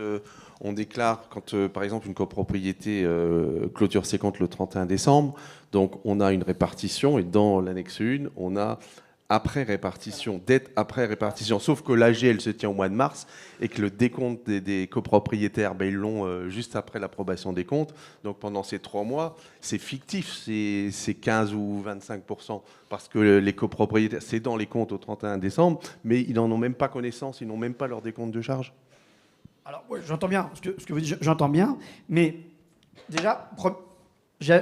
[SPEAKER 5] on déclare, par exemple une copropriété clôture ses comptes le 31 décembre, donc on a une répartition, et dans l'annexe 1, on a dette après répartition, sauf que l'AGL se tient au mois de mars et que le décompte des copropriétaires, ils l'ont juste après l'approbation des comptes. Donc pendant ces 3 mois, c'est fictif, c'est 15 ou 25%, parce que les copropriétaires, c'est dans les comptes au 31 décembre, mais ils n'en ont même pas connaissance, ils n'ont même pas leur décompte de charges.
[SPEAKER 7] Alors, oui, j'entends bien ce que vous dites, j'entends bien, mais déjà, je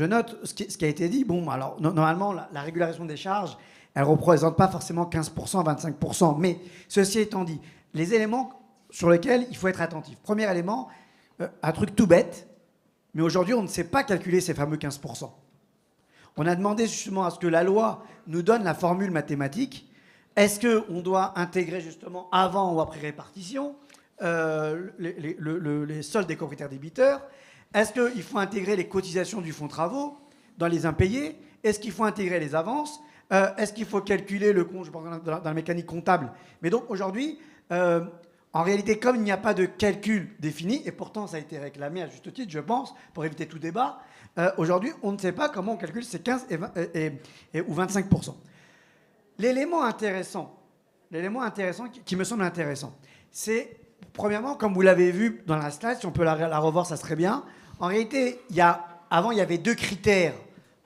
[SPEAKER 7] note ce qui a été dit. Bon, alors, normalement, la régularisation des charges, elle ne représente pas forcément 15%, 25%, mais ceci étant dit, les éléments sur lesquels il faut être attentif. Premier élément, un truc tout bête, mais aujourd'hui, on ne sait pas calculer ces fameux 15%. On a demandé justement à ce que la loi nous donne la formule mathématique. Est-ce qu'on doit intégrer justement avant ou après répartition les soldes des copropriétaires débiteurs? Est-ce qu'il faut intégrer les cotisations du fonds travaux dans les impayés? Est-ce qu'il faut intégrer les avances? Est-ce qu'il faut calculer le compte, je pense, dans la mécanique comptable? Mais donc aujourd'hui, en réalité, comme il n'y a pas de calcul défini, et pourtant ça a été réclamé à juste titre, je pense, pour éviter tout débat, aujourd'hui, on ne sait pas comment on calcule ces 15 ou 25%. L'élément intéressant qui me semble intéressant, c'est, premièrement, comme vous l'avez vu dans la slide, si on peut la revoir, ça serait bien. En réalité, avant, il y avait 2 critères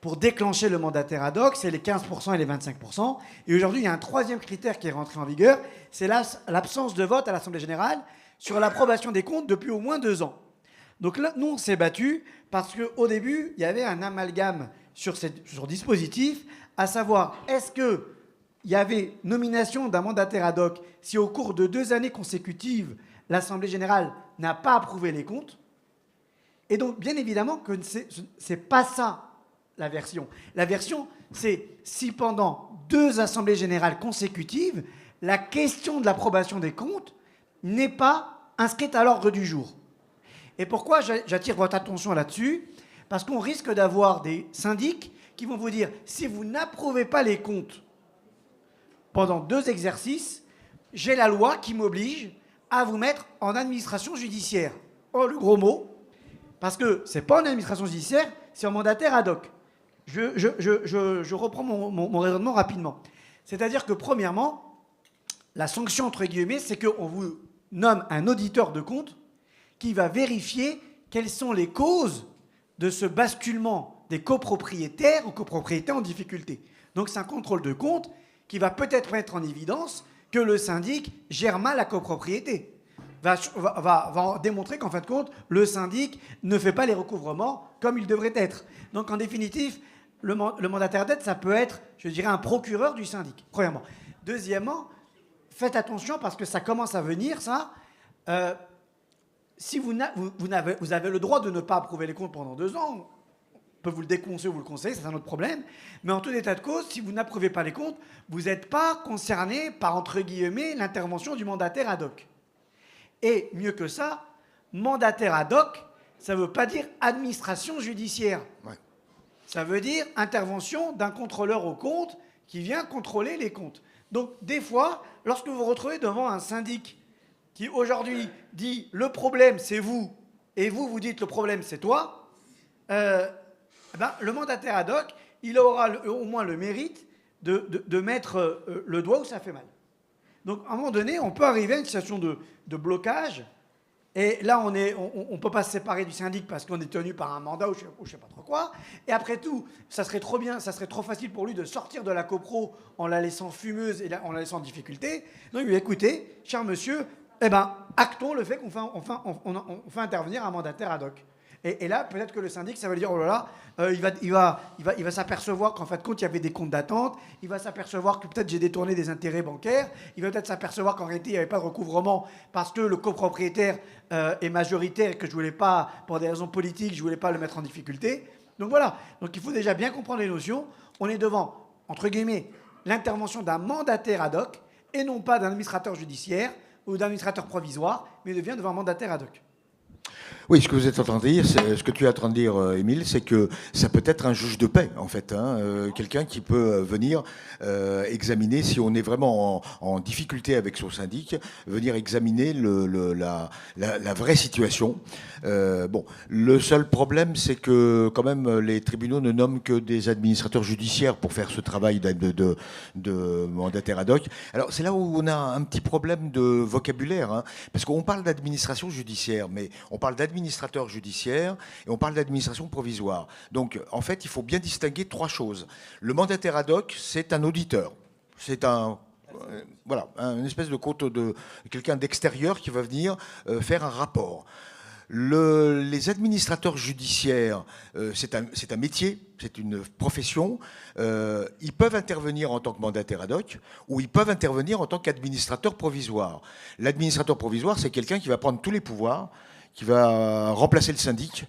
[SPEAKER 7] pour déclencher le mandataire ad hoc, c'est les 15% et les 25%. Et aujourd'hui, il y a un 3e critère qui est rentré en vigueur, c'est l'absence de vote à l'Assemblée générale sur l'approbation des comptes depuis au moins 2 ans. Donc là, nous, on s'est battus parce qu'au début, il y avait un amalgame sur dispositif, à savoir, est-ce qu'il y avait nomination d'un mandataire ad hoc si au cours de 2 années consécutives, l'Assemblée générale n'a pas approuvé les comptes? Et donc, bien évidemment, que ce n'est pas ça la version. La version, c'est si pendant 2 assemblées générales consécutives, la question de l'approbation des comptes n'est pas inscrite à l'ordre du jour. Et pourquoi j'attire votre attention là-dessus? Parce qu'on risque d'avoir des syndics qui vont vous dire, si vous n'approuvez pas les comptes pendant 2 exercices, j'ai la loi qui m'oblige à vous mettre en administration judiciaire. Oh, le gros mot, parce que ce n'est pas en administration judiciaire, c'est en mandataire ad hoc. Je reprends mon raisonnement rapidement. C'est-à-dire que, premièrement, la sanction, entre guillemets, c'est qu'on vous nomme un auditeur de compte qui va vérifier quelles sont les causes de ce basculement des copropriétaires ou copropriétaires en difficulté. Donc c'est un contrôle de compte qui va peut-être mettre en évidence que le syndic gère mal la copropriété. Va démontrer qu'en fin de compte, le syndic ne fait pas les recouvrements comme il devrait être. Donc en définitive, le mandataire d'aide, ça peut être, je dirais, un procureur du syndic, premièrement. Deuxièmement, faites attention parce que ça commence à venir, ça. Si vous avez le droit de ne pas approuver les comptes pendant 2 ans, on peut vous le déconseiller ou vous le conseiller, c'est un autre problème. Mais en tout état de cause, si vous n'approuvez pas les comptes, vous n'êtes pas concerné par, entre guillemets, l'intervention du mandataire ad hoc. Et mieux que ça, mandataire ad hoc, ça ne veut pas dire administration judiciaire.
[SPEAKER 6] Ouais.
[SPEAKER 7] Ça veut dire intervention d'un contrôleur aux comptes qui vient contrôler les comptes. Donc, des fois, lorsque vous vous retrouvez devant un syndic qui, aujourd'hui, dit « le problème, c'est vous », et vous, vous dites « le problème, c'est toi », le mandataire ad hoc, il aura au moins le mérite de mettre le doigt où ça fait mal. Donc, à un moment donné, on peut arriver à une situation de blocage. Et là, on ne peut pas se séparer du syndic parce qu'on est tenu par un mandat ou je ne sais pas trop quoi. Et après tout, ça serait trop bien, ça serait trop facile pour lui de sortir de la copro en la laissant fumeuse et en la laissant en difficulté. Donc, écoutez, cher monsieur, actons le fait qu'on fait intervenir un mandataire ad hoc. Et là, peut-être que le syndic, ça va lui dire, oh là là, il va s'apercevoir qu'en fin de compte, il y avait des comptes d'attente, il va s'apercevoir que peut-être j'ai détourné des intérêts bancaires, il va peut-être s'apercevoir qu'en réalité, il n'y avait pas de recouvrement parce que le copropriétaire est majoritaire et que je ne voulais pas, pour des raisons politiques, je ne voulais pas le mettre en difficulté. Donc voilà, donc il faut déjà bien comprendre les notions. On est devant, entre guillemets, l'intervention d'un mandataire ad hoc et non pas d'un administrateur judiciaire ou d'un administrateur provisoire, mais devient devant un mandataire ad hoc.
[SPEAKER 6] Oui, ce que vous êtes en train de dire, ce que tu es en train de dire, Émile, c'est que ça peut être un juge de paix, en fait, quelqu'un qui peut venir examiner, si on est vraiment en difficulté avec son syndic, venir examiner la vraie situation. Bon, le seul problème, c'est que quand même les tribunaux ne nomment que des administrateurs judiciaires pour faire ce travail de mandataire ad hoc. Alors c'est là où on a un petit problème de vocabulaire, parce qu'on parle d'administration judiciaire, mais on parle d'administrateur judiciaire et on parle d'administration provisoire. Donc, en fait, il faut bien distinguer 3 choses. Le mandataire ad hoc, c'est un auditeur. C'est voilà, une espèce de compte de quelqu'un d'extérieur qui va venir faire un rapport. Les administrateurs judiciaires, c'est un métier, c'est une profession. Ils peuvent intervenir en tant que mandataire ad hoc ou ils peuvent intervenir en tant qu'administrateur provisoire. L'administrateur provisoire, c'est quelqu'un qui va prendre tous les pouvoirs, qui va remplacer le syndic,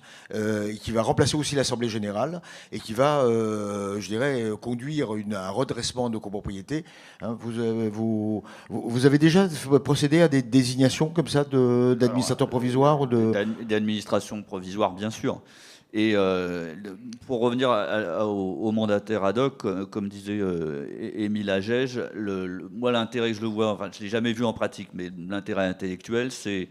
[SPEAKER 6] qui va remplacer aussi l'Assemblée générale et qui va, je dirais, conduire un redressement de copropriété. Vous avez déjà procédé à des désignations comme ça d'administrateurs provisoires
[SPEAKER 4] d'administration provisoire, bien sûr. Et pour revenir au mandataire ad hoc, comme disait Émile Agege, moi l'intérêt, je le vois, enfin je ne l'ai jamais vu en pratique, mais l'intérêt intellectuel, c'est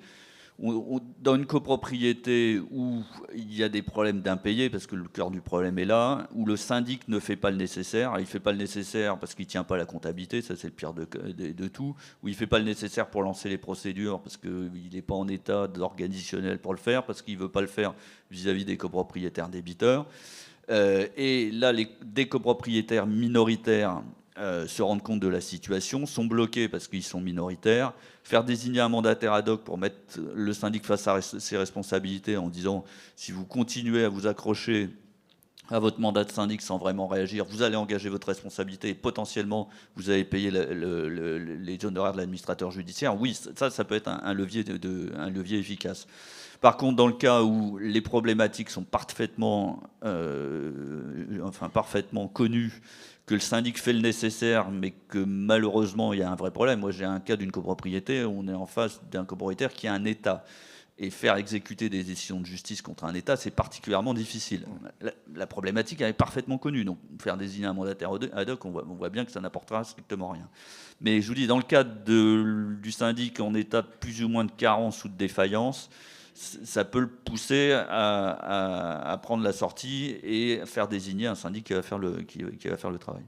[SPEAKER 4] dans une copropriété où il y a des problèmes d'impayés, parce que le cœur du problème est là, où le syndic ne fait pas le nécessaire, il ne fait pas le nécessaire parce qu'il ne tient pas la comptabilité, ça c'est le pire de tout, où il ne fait pas le nécessaire pour lancer les procédures parce qu'il n'est pas en état organisationnel pour le faire, parce qu'il ne veut pas le faire vis-à-vis des copropriétaires débiteurs. Et là, des copropriétaires minoritaires se rendent compte de la situation, sont bloqués parce qu'ils sont minoritaires. Faire désigner un mandataire ad hoc pour mettre le syndic face à ses responsabilités en disant si vous continuez à vous accrocher à votre mandat de syndic sans vraiment réagir, vous allez engager votre responsabilité et potentiellement vous allez payer les honoraires de l'administrateur judiciaire. Oui, ça peut être un levier efficace. Par contre, dans le cas où les problématiques sont parfaitement connues, que le syndic fait le nécessaire, mais que malheureusement il y a un vrai problème. Moi j'ai un cas d'une copropriété, on est en face d'un copropriétaire qui a un État. Et faire exécuter des décisions de justice contre un État, c'est particulièrement difficile. La problématique elle est parfaitement connue. Donc faire désigner un mandataire ad hoc, on voit bien que ça n'apportera strictement rien. Mais je vous dis, dans le cadre du syndic en état de plus ou moins de carence ou de défaillance, ça peut le pousser à prendre la sortie et faire désigner un syndic qui va faire le travail.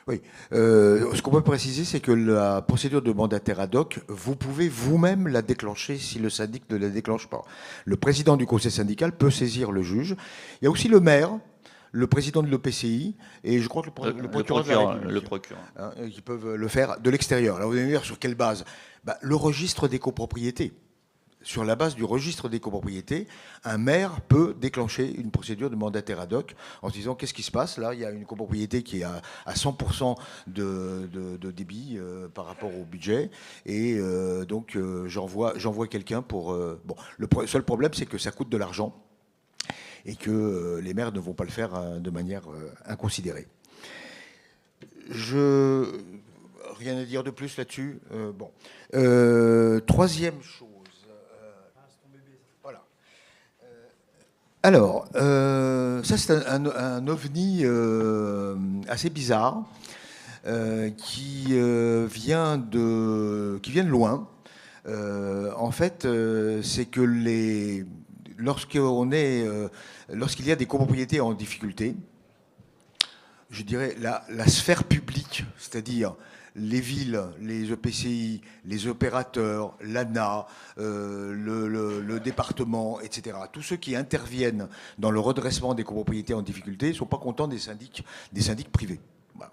[SPEAKER 6] Oui. Ce qu'on peut préciser, c'est que la procédure de mandataire ad hoc, vous pouvez vous-même la déclencher si le syndic ne la déclenche pas. Le président du conseil syndical peut saisir le juge. Il y a aussi le maire, le président de l'EPCI et je crois que le procureur de la République.
[SPEAKER 4] Le procureur.
[SPEAKER 6] Qui peuvent le faire de l'extérieur. Alors vous allez me dire sur quelle base ? Le registre des copropriétés. sur la base du registre des copropriétés, un maire peut déclencher une procédure de mandataire ad hoc en se disant qu'est-ce qui se passe là, il y a une copropriété qui est à 100% de débit par rapport au budget, et donc j'envoie quelqu'un pour... bon, le seul problème, c'est que ça coûte de l'argent et que les maires ne vont pas le faire de manière inconsidérée. Rien à dire de plus là-dessus. Bon. Troisième chose. Voilà. Alors, ça c'est un ovni assez bizarre qui vient de loin. En fait, c'est que lorsqu'il y a des copropriétés en difficulté, je dirais la sphère publique, c'est-à-dire les villes, les EPCI, les opérateurs, l'ANA, le département, etc. Tous ceux qui interviennent dans le redressement des copropriétés en difficulté ne sont pas contents des syndics privés. Voilà.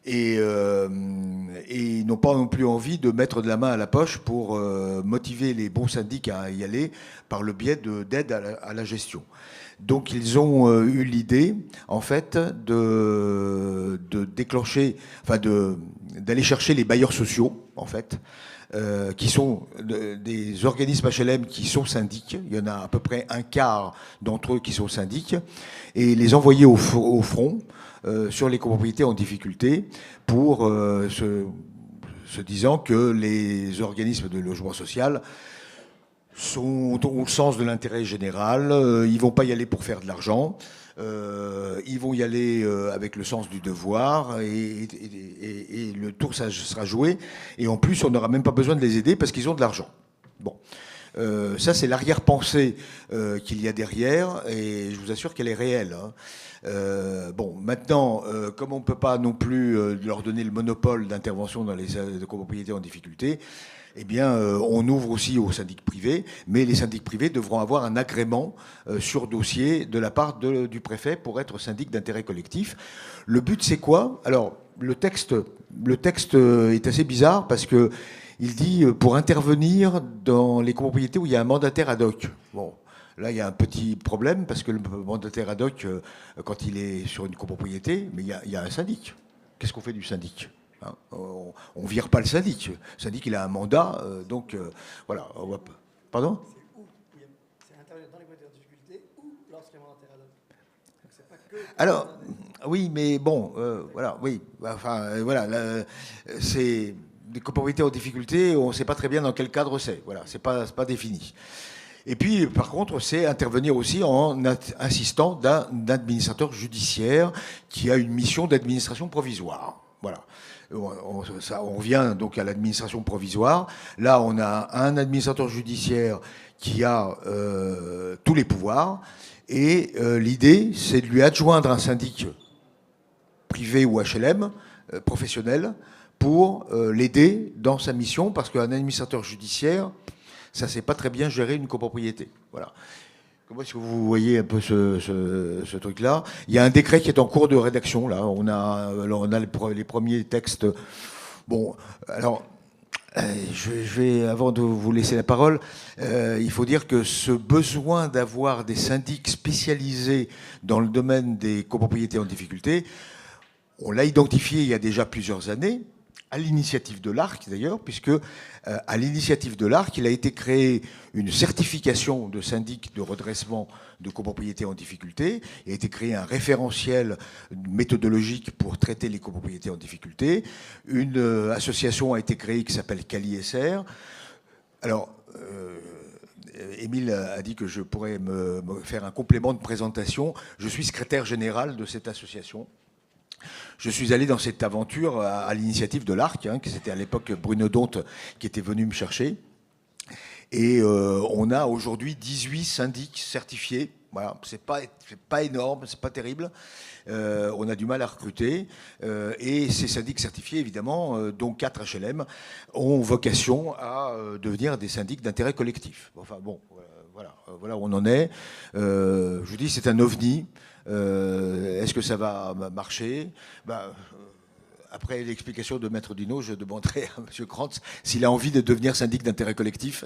[SPEAKER 6] Et ils n'ont pas non plus envie de mettre de la main à la poche pour motiver les bons syndics à y aller par le biais d'aide à la gestion. Donc ils ont eu l'idée, en fait, de déclencher, enfin d'aller chercher les bailleurs sociaux, en fait, qui sont des organismes HLM qui sont syndics. Il y en a à peu près un quart d'entre eux qui sont syndics, et les envoyer au front sur les copropriétés en difficulté pour se disant que les organismes de logement social ont le sens de l'intérêt général, ils ne vont pas y aller pour faire de l'argent, ils vont y aller avec le sens du devoir, et le tour ça sera joué, et en plus on n'aura même pas besoin de les aider parce qu'ils ont de l'argent. Bon. Ça c'est l'arrière-pensée qu'il y a derrière, et je vous assure qu'elle est réelle, hein. Bon, maintenant, comme on ne peut pas non plus leur donner le monopole d'intervention dans les copropriétés en difficulté, eh bien, on ouvre aussi aux syndics privés, mais les syndics privés devront avoir un agrément sur dossier de la part du préfet pour être syndic d'intérêt collectif. Le but, c'est quoi? Alors, le texte est assez bizarre parce que il dit pour intervenir dans les copropriétés où il y a un mandataire ad hoc. Bon. Là, il y a un petit problème parce que le mandataire ad hoc, quand il est sur une copropriété, mais il y a un syndic. Qu'est-ce qu'on fait du syndic? Hein, on ne vire pas le syndic. Le syndic, il a un mandat, donc voilà. Pardon? C'est intervenir dans les copropriétés en difficulté ou lorsqu'il y a un mandataire ad hoc. Alors, oui, mais bon, voilà, oui. Enfin, voilà, c'est des copropriétés en difficulté, on ne sait pas très bien dans quel cadre c'est. Voilà, c'est pas défini. Et puis, par contre, c'est intervenir aussi en assistant d'un administrateur judiciaire qui a une mission d'administration provisoire. Voilà. On revient donc à l'administration provisoire. Là, on a un administrateur judiciaire qui a tous les pouvoirs. Et l'idée, c'est de lui adjoindre un syndic privé ou HLM, professionnel, pour l'aider dans sa mission, parce qu'un administrateur judiciaire, ça ne sait pas très bien gérer une copropriété. Voilà. Comment est-ce que vous voyez un peu ce truc-là? Il y a un décret qui est en cours de rédaction, là. On a les premiers textes. Bon, alors, je vais, avant de vous laisser la parole, il faut dire que ce besoin d'avoir des syndics spécialisés dans le domaine des copropriétés en difficulté, on l'a identifié il y a déjà plusieurs années, à l'initiative de l'ARC d'ailleurs, puisque à l'initiative de l'ARC, il a été créé une certification de syndic de redressement de copropriétés en difficulté. Il a été créé un référentiel méthodologique pour traiter les copropriétés en difficulté. Une association a été créée qui s'appelle CaliSR. Alors, Émile a dit que je pourrais me faire un complément de présentation. Je suis secrétaire général de cette association. Je suis allé dans cette aventure à l'initiative de l'ARC, hein, que c'était à l'époque Bruno Donte qui était venu me chercher. Et on a aujourd'hui 18 syndics certifiés. Voilà, c'est pas énorme, c'est pas terrible. On a du mal à recruter. Et ces syndics certifiés, évidemment, dont 4 HLM, ont vocation à devenir des syndics d'intérêt collectif. Enfin bon, voilà où on en est. Je vous dis, c'est un ovni. Est-ce que ça va marcher? Après l'explication de Maître Dino, je demanderai à M. Krantz s'il a envie de devenir syndic d'intérêt collectif.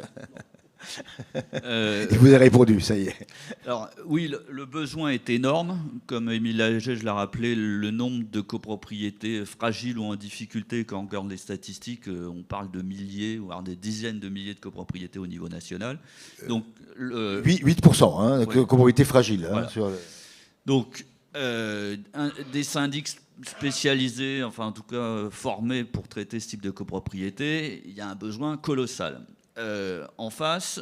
[SPEAKER 6] Il vous a répondu, ça y est.
[SPEAKER 4] Alors oui, le besoin est énorme. Comme Émile Lagège l'a rappelé, le nombre de copropriétés fragiles ou en difficulté, quand on regarde les statistiques, on parle de milliers, voire des dizaines de milliers de copropriétés au niveau national. Donc,
[SPEAKER 6] 8%, hein,
[SPEAKER 4] ouais.
[SPEAKER 6] copropriété fragile.
[SPEAKER 4] Voilà.
[SPEAKER 6] Hein,
[SPEAKER 4] Donc, des syndics spécialisés, enfin en tout cas formés pour traiter ce type de copropriété, il y a un besoin colossal. En face,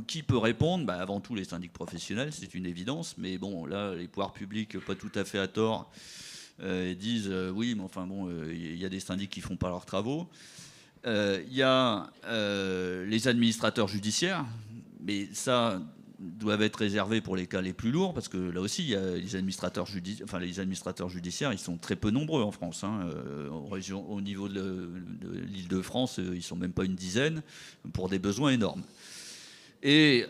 [SPEAKER 4] qui peut répondre? Avant tout les syndics professionnels, c'est une évidence, mais bon, là, les pouvoirs publics, pas tout à fait à tort, disent oui, mais enfin bon, il y a des syndics qui font pas leurs travaux. Il y a les administrateurs judiciaires, mais ça doivent être réservés pour les cas les plus lourds, parce que là aussi, il y a les administrateurs judiciaires, ils sont très peu nombreux en France. Hein. Au niveau de l'Île-de-France, ils sont même pas une dizaine, pour des besoins énormes. Et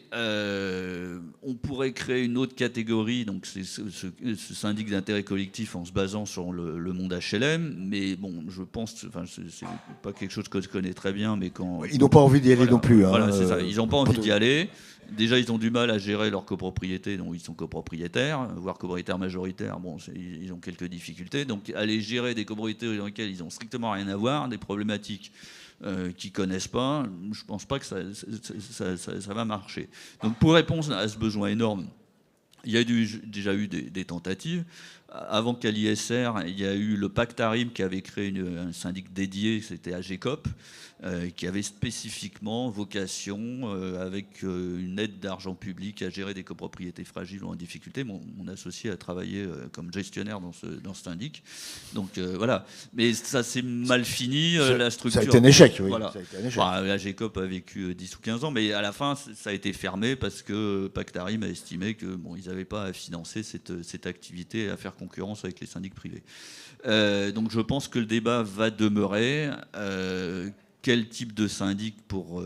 [SPEAKER 4] on pourrait créer une autre catégorie, donc c'est ce syndic d'intérêt collectif en se basant sur le monde HLM, mais bon, je pense, enfin, c'est pas quelque chose que je connais très bien, mais quand...
[SPEAKER 6] Ils n'ont pas envie d'y aller non plus. Hein,
[SPEAKER 4] voilà, c'est ça, ils n'ont pas envie d'y aller. Déjà, ils ont du mal à gérer leur copropriété, donc ils sont copropriétaires, voire copropriétaires majoritaires, bon, ils ont quelques difficultés. Donc aller gérer des copropriétés dans lesquelles ils n'ont strictement rien à voir, des problématiques qu'ils ne connaissent pas, je ne pense pas que ça va marcher. Donc pour répondre à ce besoin énorme, il y a déjà eu des tentatives. Avant qu'à l'ISR, il y a eu le Pacte ARIM qui avait créé un syndic dédié, c'était AGCOP, qui avait spécifiquement vocation, avec une aide d'argent public, à gérer des copropriétés fragiles ou en difficulté. Mon associé a travaillé comme gestionnaire dans ce syndic. Donc voilà. Mais ça s'est mal fini, la structure.
[SPEAKER 6] Ça a été un échec, oui.
[SPEAKER 4] Voilà.
[SPEAKER 6] Ça a été un échec.
[SPEAKER 4] AGCOP a vécu 10 ou 15 ans, mais à la fin, ça a été fermé parce que Pacte ARIM a estimé que ils n'avaient pas à financer cette activité et à faire concurrence avec les syndics privés. Donc je pense que le débat va demeurer. Quel type de syndic pour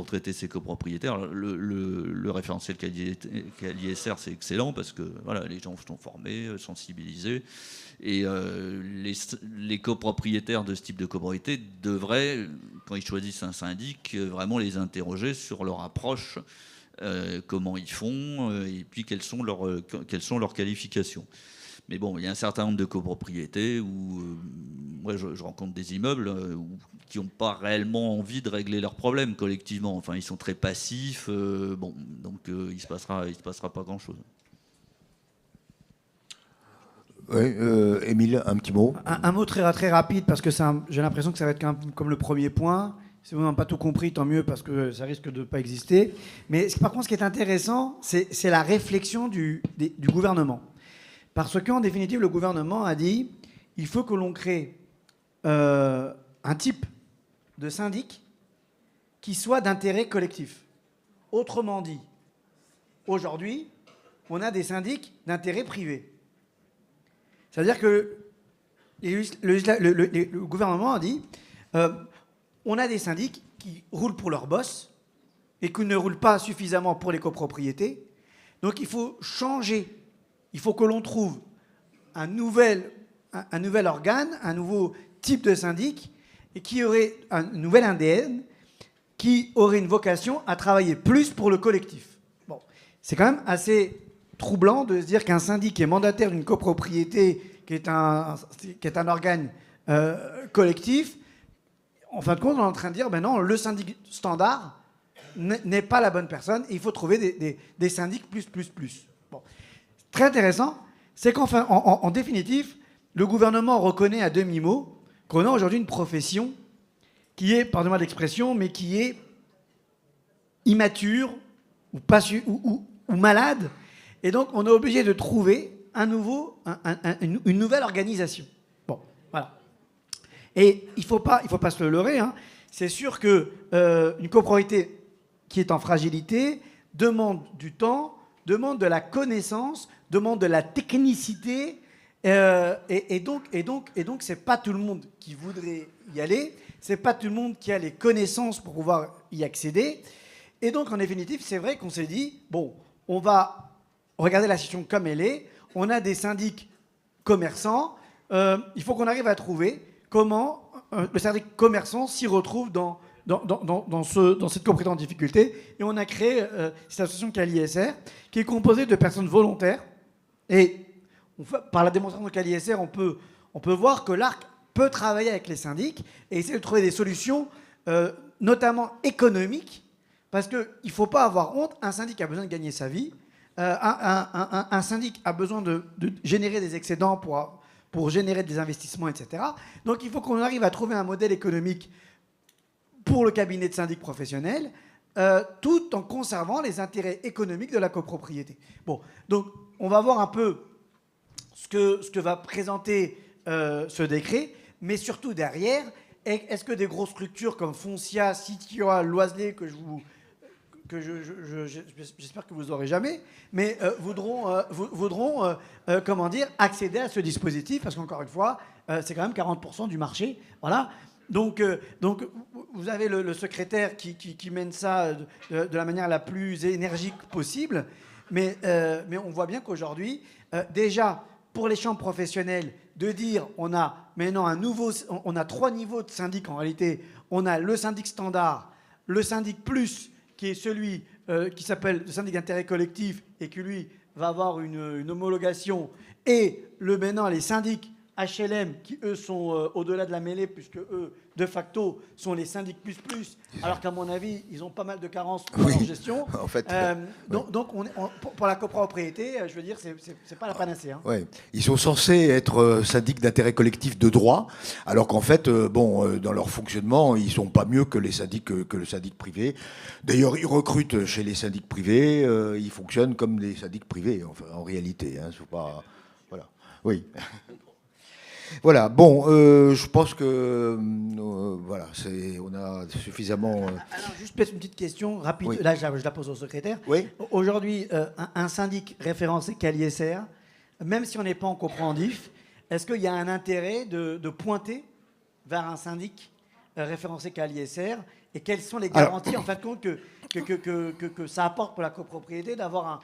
[SPEAKER 4] traiter ces copropriétaires? Le référentiel qu'a l'ISR, c'est excellent parce que voilà, les gens sont formés, sensibilisés, et les copropriétaires de ce type de copropriété devraient, quand ils choisissent un syndic, vraiment les interroger sur leur approche, comment ils font, et puis quelles sont leurs qualifications. Mais bon, il y a un certain nombre de copropriétés où moi je rencontre des immeubles qui n'ont pas réellement envie de régler leurs problèmes collectivement. Enfin, ils sont très passifs. Donc il se passera pas grand-chose.
[SPEAKER 6] Oui, Émile, un petit mot.
[SPEAKER 7] Un mot très rapide, parce que j'ai l'impression que ça va être comme le premier point. Si vous n'avez pas tout compris, tant mieux, parce que ça risque de ne pas exister. Mais par contre, ce qui est intéressant, c'est la réflexion du gouvernement. Parce qu'en définitive, le gouvernement a dit il faut que l'on crée un type de syndic qui soit d'intérêt collectif. Autrement dit, aujourd'hui, on a des syndics d'intérêt privé. C'est-à-dire que le gouvernement a dit on a des syndics qui roulent pour leur boss et qui ne roulent pas suffisamment pour les copropriétés. Donc il faut changer. Il faut que l'on trouve un nouvel organe, un nouveau type de syndic, et qui aurait un nouvel ADN, qui aurait une vocation à travailler plus pour le collectif. Bon, c'est quand même assez troublant de se dire qu'un syndic qui est mandataire d'une copropriété, qui est un organe collectif, en fin de compte, on est en train de dire, ben non, le syndic standard n'est pas la bonne personne, et il faut trouver des syndics plus. Bon. Très intéressant, c'est qu'enfin, en définitive, le gouvernement reconnaît à demi-mot qu'on a aujourd'hui une profession qui est, pardonnez-moi l'expression, mais qui est immature ou malade. Et donc, on est obligé de trouver une nouvelle organisation. Bon, voilà. Et il ne faut pas se le leurrer. Hein. C'est sûr qu'une copropriété qui est en fragilité demande du temps, demande de la connaissance, demande de la technicité, et donc c'est pas tout le monde qui voudrait y aller, c'est pas tout le monde qui a les connaissances pour pouvoir y accéder, et donc en définitive c'est vrai qu'on s'est dit bon, on va regarder la situation comme elle est, on a des syndics commerçants, il faut qu'on arrive à trouver comment le syndic commerçant s'y retrouve dans dans cette compréhension de difficulté. Et on a créé cette association qui est l'ISR, qui est composée de personnes volontaires. Et par la démonstration de l'ISR, on peut voir que l'ARC peut travailler avec les syndics et essayer de trouver des solutions, notamment économiques, parce qu'il ne faut pas avoir honte. Un syndic a besoin de gagner sa vie. Un syndic a besoin de générer des excédents pour générer des investissements, etc. Donc il faut qu'on arrive à trouver un modèle économique pour le cabinet de syndic professionnel, tout en conservant les intérêts économiques de la copropriété. Bon, donc on va voir un peu ce que va présenter ce décret, mais surtout derrière, est-ce que des grosses structures comme Foncia, Citia, Loiselet, j'espère que vous n'aurez jamais, mais voudront comment dire, accéder à ce dispositif, parce qu'encore une fois, c'est quand même 40% du marché. Voilà. Donc, vous avez le secrétaire qui mène ça de la manière la plus énergique possible, mais on voit bien qu'aujourd'hui, déjà, pour les chambres professionnelles, de dire on a maintenant on a 3 niveaux de syndic en réalité. On a le syndic standard, le syndic plus, qui est celui qui s'appelle le syndic d'intérêt collectif et qui, lui, va avoir une homologation. Et maintenant, les syndics HLM, qui, eux, sont au-delà de la mêlée, puisque, eux, de facto, sont les syndics plus, alors qu'à mon avis, ils ont pas mal de carences dans leur gestion.
[SPEAKER 6] En fait,
[SPEAKER 7] donc pour la copropriété, je veux dire, c'est pas la panacée. Hein.
[SPEAKER 6] Ouais. Ils sont censés être syndics d'intérêt collectif de droit, alors qu'en fait, dans leur fonctionnement, ils sont pas mieux que les syndics que le syndic privé. D'ailleurs, ils recrutent chez les syndics privés, ils fonctionnent comme des syndics privés, enfin, en réalité. Hein, faut pas... Voilà. Oui. Voilà, bon, je pense que voilà, on a suffisamment...
[SPEAKER 7] Alors, juste peut-être une petite question rapide, oui. Là je la pose au secrétaire.
[SPEAKER 6] Oui.
[SPEAKER 7] Aujourd'hui, un syndic référencé CALISR, même si on n'est pas en coprendif, est-ce qu'il y a un intérêt de pointer vers un syndic référencé CALISR, et quelles sont les garanties en fin de compte que ça apporte pour la copropriété d'avoir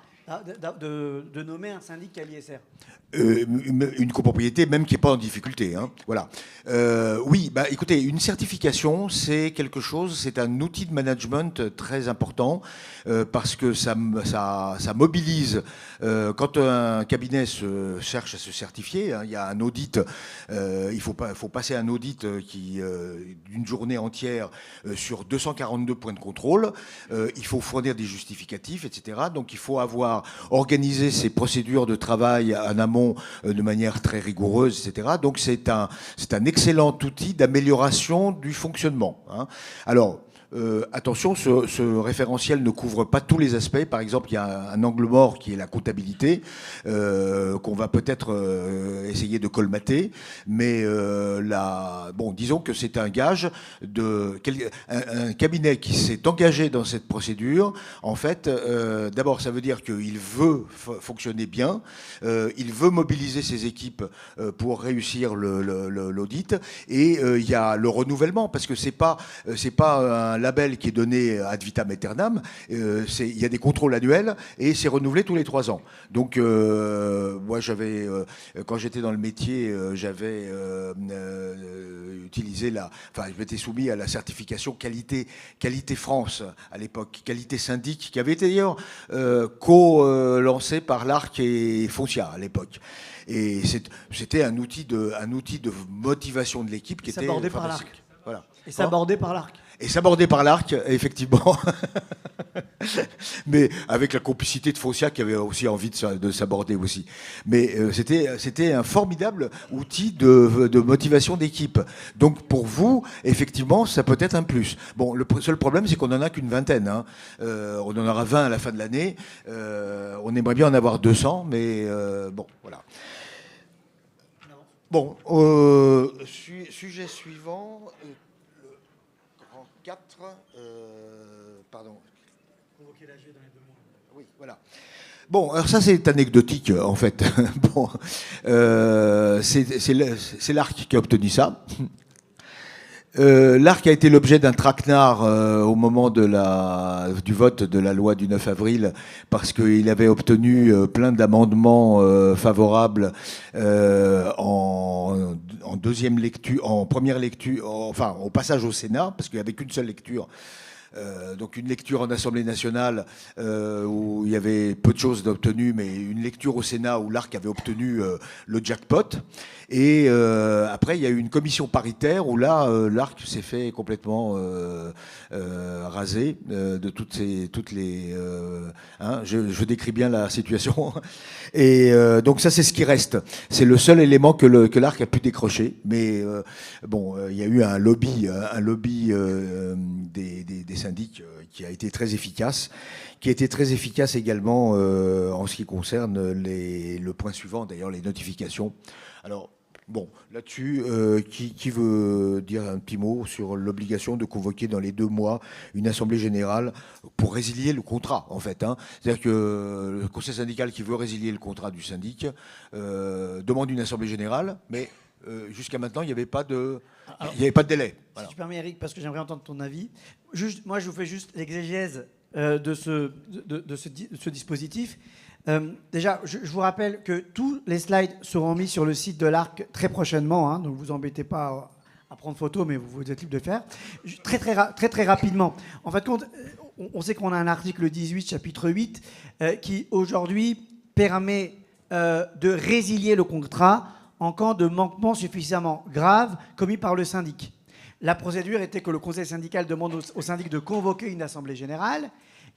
[SPEAKER 7] de nommer un syndic CALISR?
[SPEAKER 6] Une copropriété même qui n'est pas en difficulté. Hein. Voilà. Oui, bah, écoutez, une certification, c'est quelque chose, c'est un outil de management très important parce que ça mobilise. Quand un cabinet cherche à se certifier, hein, il y a un audit, il faut passer un audit d'une journée entière sur 242 points de contrôle. Il faut fournir des justificatifs, etc. Donc il faut avoir organisé ces procédures de travail en amont de manière très rigoureuse, etc. Donc c'est un excellent outil d'amélioration du fonctionnement. Hein. Alors, attention, ce référentiel ne couvre pas tous les aspects. Par exemple, il y a un angle mort qui est la comptabilité, qu'on va peut-être essayer de colmater. Mais disons que c'est un gage un cabinet qui s'est engagé dans cette procédure. En fait, d'abord, ça veut dire qu'il veut fonctionner bien, il veut mobiliser ses équipes pour réussir l'audit. Et il y a le renouvellement, parce que c'est pas un label qui est donné ad vitam aeternam. Il y a des contrôles annuels et c'est renouvelé tous les 3 ans. Donc, moi, quand j'étais dans le métier, j'avais utilisé je m'étais soumis à la certification qualité France à l'époque, qualité syndic, qui avait été d'ailleurs co-lancée par l'ARC et Foncia à l'époque. Et c'était un outil de motivation de l'équipe qui était
[SPEAKER 7] abordé par l'ARC.
[SPEAKER 6] Voilà.
[SPEAKER 7] Et s'aborder par l'ARC.
[SPEAKER 6] Et s'aborder par l'ARC, effectivement. Mais avec la complicité de Foncia qui avait aussi envie de s'aborder aussi. Mais c'était un formidable outil de motivation d'équipe. Donc pour vous, effectivement, ça peut être un plus. Bon, le seul problème, c'est qu'on n'en a qu'une vingtaine. Hein. On en aura 20 à la fin de l'année. On aimerait bien en avoir 200, mais bon, voilà. Bon, sujet suivant... 4, pardon. Convoquer l'AG dans les 2 mois. Oui, voilà. Bon, alors ça c'est anecdotique en fait. Bon, c'est l'ARC qui a obtenu ça. L'Arc a été l'objet d'un traquenard au moment du vote de la loi du 9 avril parce qu'il avait obtenu plein d'amendements favorables en deuxième lecture, en première lecture, enfin au passage au Sénat, parce qu'il n'y avait qu'une seule lecture. Donc une lecture en Assemblée nationale où il y avait peu de choses d'obtenues, mais une lecture au Sénat où l'Arc avait obtenu le jackpot. Et après, il y a eu une commission paritaire où là, l'Arc s'est fait complètement raser de toutes les. Je décris bien la situation. Et donc ça, c'est ce qui reste. C'est le seul élément que l'Arc a pu décrocher. Mais bon, il y a eu un lobby des syndics qui a été très efficace, qui a été très efficace également en ce qui concerne le point suivant, d'ailleurs les notifications. Alors, bon, là-dessus, qui veut dire un petit mot sur l'obligation de convoquer dans les 2 mois une assemblée générale pour résilier le contrat, en fait, hein. C'est-à-dire que le conseil syndical qui veut résilier le contrat du syndic demande une assemblée générale, mais jusqu'à maintenant, il n'y avait pas de délai. Voilà.
[SPEAKER 7] Si tu permets, Eric, parce que j'aimerais entendre ton avis. Moi, je vous fais juste l'exégèse de ce dispositif. Déjà, je vous rappelle que tous les slides seront mis sur le site de l'Arc très prochainement, hein, donc vous embêtez pas à prendre photo, mais vous êtes libre de le faire. Très rapidement. En fait, on sait qu'on a un article 18, chapitre 8, qui aujourd'hui permet de résilier le contrat en cas de manquement suffisamment grave commis par le syndic. La procédure était que le conseil syndical demande au syndic de convoquer une assemblée générale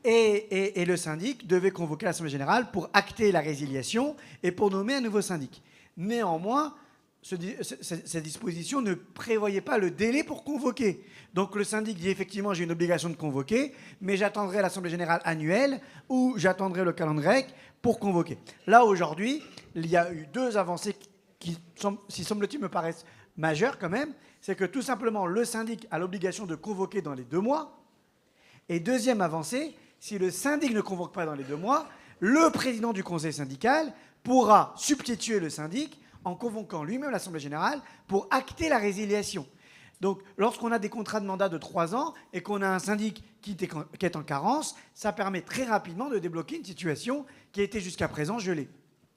[SPEAKER 7] et le syndic devait convoquer l'assemblée générale pour acter la résiliation et pour nommer un nouveau syndic. Néanmoins, cette disposition ne prévoyait pas le délai pour convoquer. Donc le syndic dit effectivement j'ai une obligation de convoquer, mais j'attendrai l'assemblée générale annuelle ou j'attendrai le calendrier pour convoquer. Là aujourd'hui, il y a eu 2 avancées qui, si semble-t-il, me paraissent majeures quand même. C'est que tout simplement le syndic a l'obligation de convoquer dans les 2 mois. Et deuxième avancée, si le syndic ne convoque pas dans les 2 mois, le président du conseil syndical pourra substituer le syndic en convoquant lui-même l'assemblée générale pour acter la résiliation. Donc, lorsqu'on a des contrats de mandat de 3 ans et qu'on a un syndic qui est en carence, ça permet très rapidement de débloquer une situation qui a été jusqu'à présent gelée.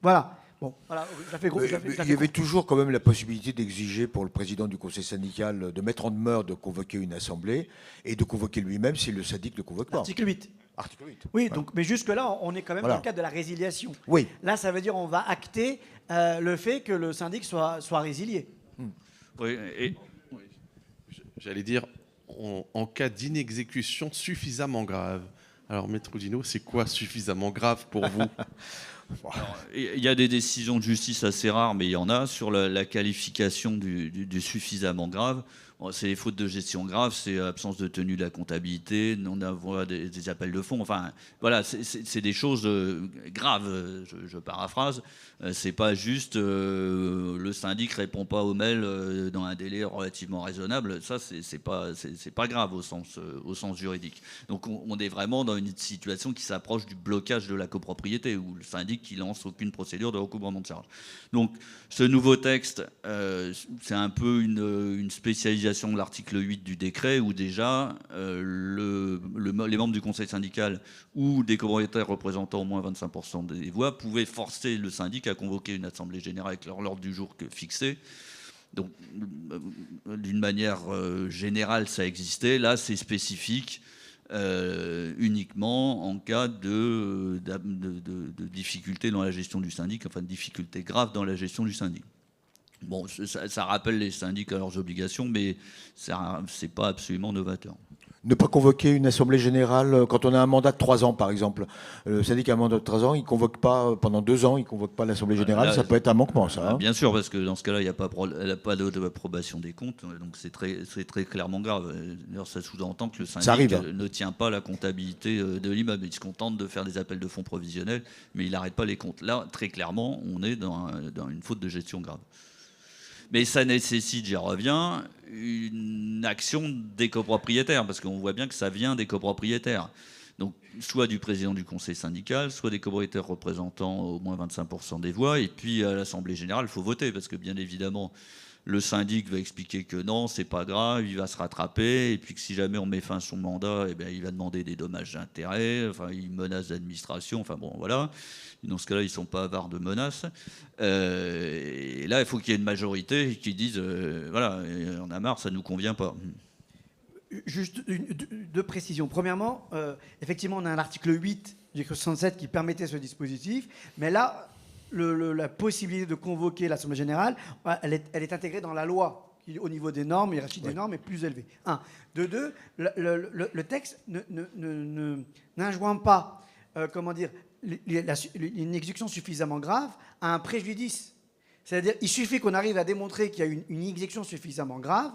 [SPEAKER 7] Voilà. Bon, voilà,
[SPEAKER 6] il y avait toujours quand même la possibilité d'exiger pour le président du conseil syndical de mettre en demeure de convoquer une assemblée et de convoquer lui-même si le syndic ne convoque pas.
[SPEAKER 7] Article 8.
[SPEAKER 6] Article 8.
[SPEAKER 7] Oui, voilà. Donc, mais jusque-là, on est quand même dans le cadre de la résiliation.
[SPEAKER 6] Oui.
[SPEAKER 7] Là, ça veut dire qu'on va acter le fait que le syndic soit résilié.
[SPEAKER 4] Oui, et
[SPEAKER 5] j'allais dire, en cas d'inexécution suffisamment grave. Alors, Maître Oudinot, c'est quoi suffisamment grave pour vous?
[SPEAKER 4] Alors, il y a des décisions de justice assez rares, mais il y en a sur la qualification du suffisamment grave. Bon, c'est les fautes de gestion graves, c'est absence de tenue de la comptabilité, non-envoi des appels de fonds. Enfin, voilà, c'est des choses graves. Je paraphrase. C'est pas juste le syndic répond pas au mail dans un délai relativement raisonnable. Ça, c'est pas grave au sens juridique. Donc, on est vraiment dans une situation qui s'approche du blocage de la copropriété, où le syndic qui lance aucune procédure de recouvrement de charges. Donc, ce nouveau texte, c'est un peu une spécialisation de l'article 8 du décret où déjà les membres du conseil syndical ou des copropriétaires représentant au moins 25% des voix pouvaient forcer le syndic à convoquer une assemblée générale avec l'ordre du jour fixé. Donc, d'une manière générale, ça existait. Là, c'est spécifique uniquement en cas de difficulté dans la gestion du syndic, enfin de difficulté grave dans la gestion du syndic. Bon, ça rappelle les syndics à leurs obligations, mais c'est pas absolument novateur.
[SPEAKER 6] Ne pas convoquer une assemblée générale quand on a un mandat de 3 ans, par exemple. Le syndic a un mandat de 3 ans, il ne convoque pas, pendant 2 ans, il ne convoque pas l'assemblée générale, là, ça peut être un manquement, ça. Hein.
[SPEAKER 4] Bien sûr, parce que dans ce cas-là, elle n'a pas d'approbation des comptes, donc c'est très clairement grave. D'ailleurs, ça sous-entend que le syndic ne tient pas la comptabilité de l'immeuble. Il se contente de faire des appels de fonds provisionnels, mais il n'arrête pas les comptes. Là, très clairement, on est dans une faute de gestion grave. Mais ça nécessite, j'y reviens, une action des copropriétaires, parce qu'on voit bien que ça vient des copropriétaires. Donc, soit du président du conseil syndical, soit des copropriétaires représentant au moins 25% des voix. Et puis, à l'Assemblée générale, il faut voter, parce que bien évidemment, Le syndic va expliquer que non, c'est pas grave, il va se rattraper, et puis que si jamais on met fin à son mandat, eh bien, il va demander des dommages d'intérêt, enfin, il menace l'administration, enfin bon, voilà. Dans ce cas-là, ils ne sont pas avares de menaces. Et là, il faut qu'il y ait une majorité qui dise, voilà, on a marre, ça ne nous convient pas.
[SPEAKER 7] Juste deux précisions. Premièrement, effectivement, on a un article 8 du 67 qui permettait ce dispositif, mais là, la possibilité de convoquer l'Assemblée générale, elle est intégrée dans la loi, qui, au niveau des normes, hiérarchie des normes, est plus élevée. Un. De deux, le texte n'enjoint pas, comment dire, une exécution suffisamment grave à un préjudice. C'est-à-dire, il suffit qu'on arrive à démontrer qu'il y a une exécution suffisamment grave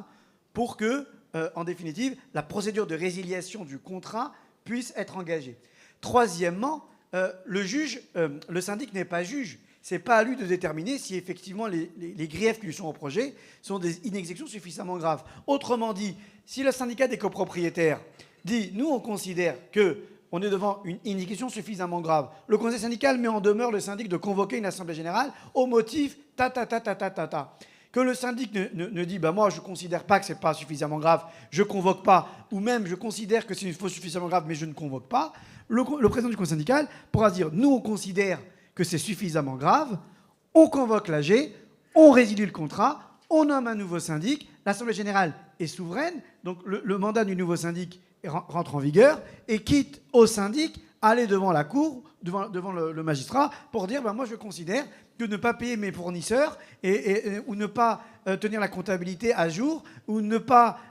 [SPEAKER 7] pour que, en définitive, la procédure de résiliation du contrat puisse être engagée. Troisièmement, le syndic n'est pas juge. Ce n'est pas à lui de déterminer si effectivement les griefs qui lui sont reprochés sont des inexécutions suffisamment graves. Autrement dit, si le syndicat des copropriétaires dit « nous, on considère qu'on est devant une inexécution suffisamment grave », le conseil syndical met en demeure le syndic de convoquer une assemblée générale au motif « ta. Que le syndic ne dit bah, « moi, je ne considère pas que ce n'est pas suffisamment grave, je ne convoque pas », ou même « je considère que c'est une faute suffisamment grave, mais je ne convoque pas », le président du conseil syndical pourra dire « nous, on considère que c'est suffisamment grave, on convoque l'AG, on résilie le contrat, on nomme un nouveau syndic, l'Assemblée générale est souveraine, donc le mandat du nouveau syndic rentre en vigueur, et quitte au syndic à aller devant la cour, devant le magistrat, pour dire bah, moi, je considère que ne pas payer mes fournisseurs ou ne pas tenir la comptabilité à jour ou ne pas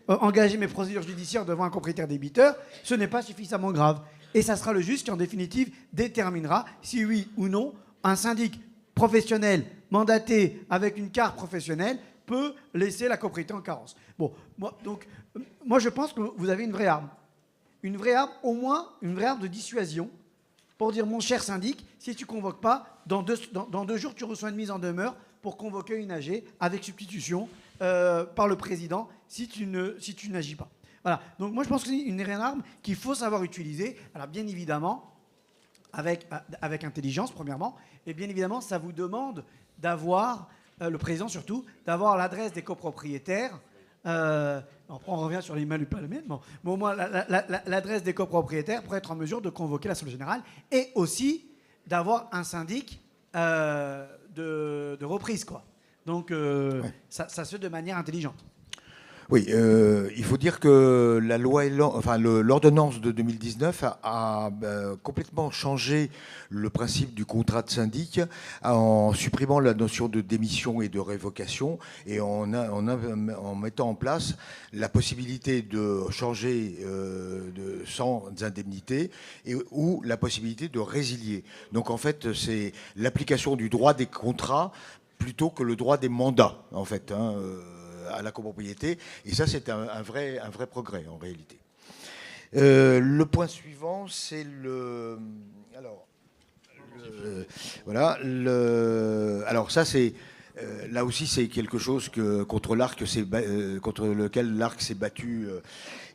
[SPEAKER 7] engager mes procédures judiciaires devant un propriétaire débiteur, ce n'est pas suffisamment grave. Et ça sera le juge qui, en définitive, déterminera si oui ou non un syndic professionnel mandaté avec une carte professionnelle peut laisser la copropriété en carence. Bon, moi je pense que vous avez une vraie arme. Une vraie arme, au moins une vraie arme de dissuasion pour dire, mon cher syndic, si tu ne convoques pas, dans 2 jours, tu reçois une mise en demeure pour convoquer une AG avec substitution par le président si tu n'agis pas. Voilà. Donc moi, je pense que c'est une vraie arme qu'il faut savoir utiliser. Alors bien évidemment, avec intelligence, premièrement, et bien évidemment, ça vous demande d'avoir, le président surtout, d'avoir l'adresse des copropriétaires. On revient sur les mails ou pas les mails, mais au moins l'adresse des copropriétaires pour être en mesure de convoquer l'Assemblée générale et aussi d'avoir un syndic de reprise, quoi. Donc ça se fait de manière intelligente.
[SPEAKER 6] Oui, il faut dire que la loi, l'ordonnance de 2019 a complètement changé le principe du contrat de syndic en supprimant la notion de démission et de révocation et en mettant en place la possibilité de changer sans indemnité ou la possibilité de résilier. Donc en fait, c'est l'application du droit des contrats plutôt que le droit des mandats, en fait, à la copropriété, et ça c'est un vrai progrès en réalité. Le point suivant, c'est alors ça c'est là aussi c'est quelque chose contre lequel l'ARC s'est battu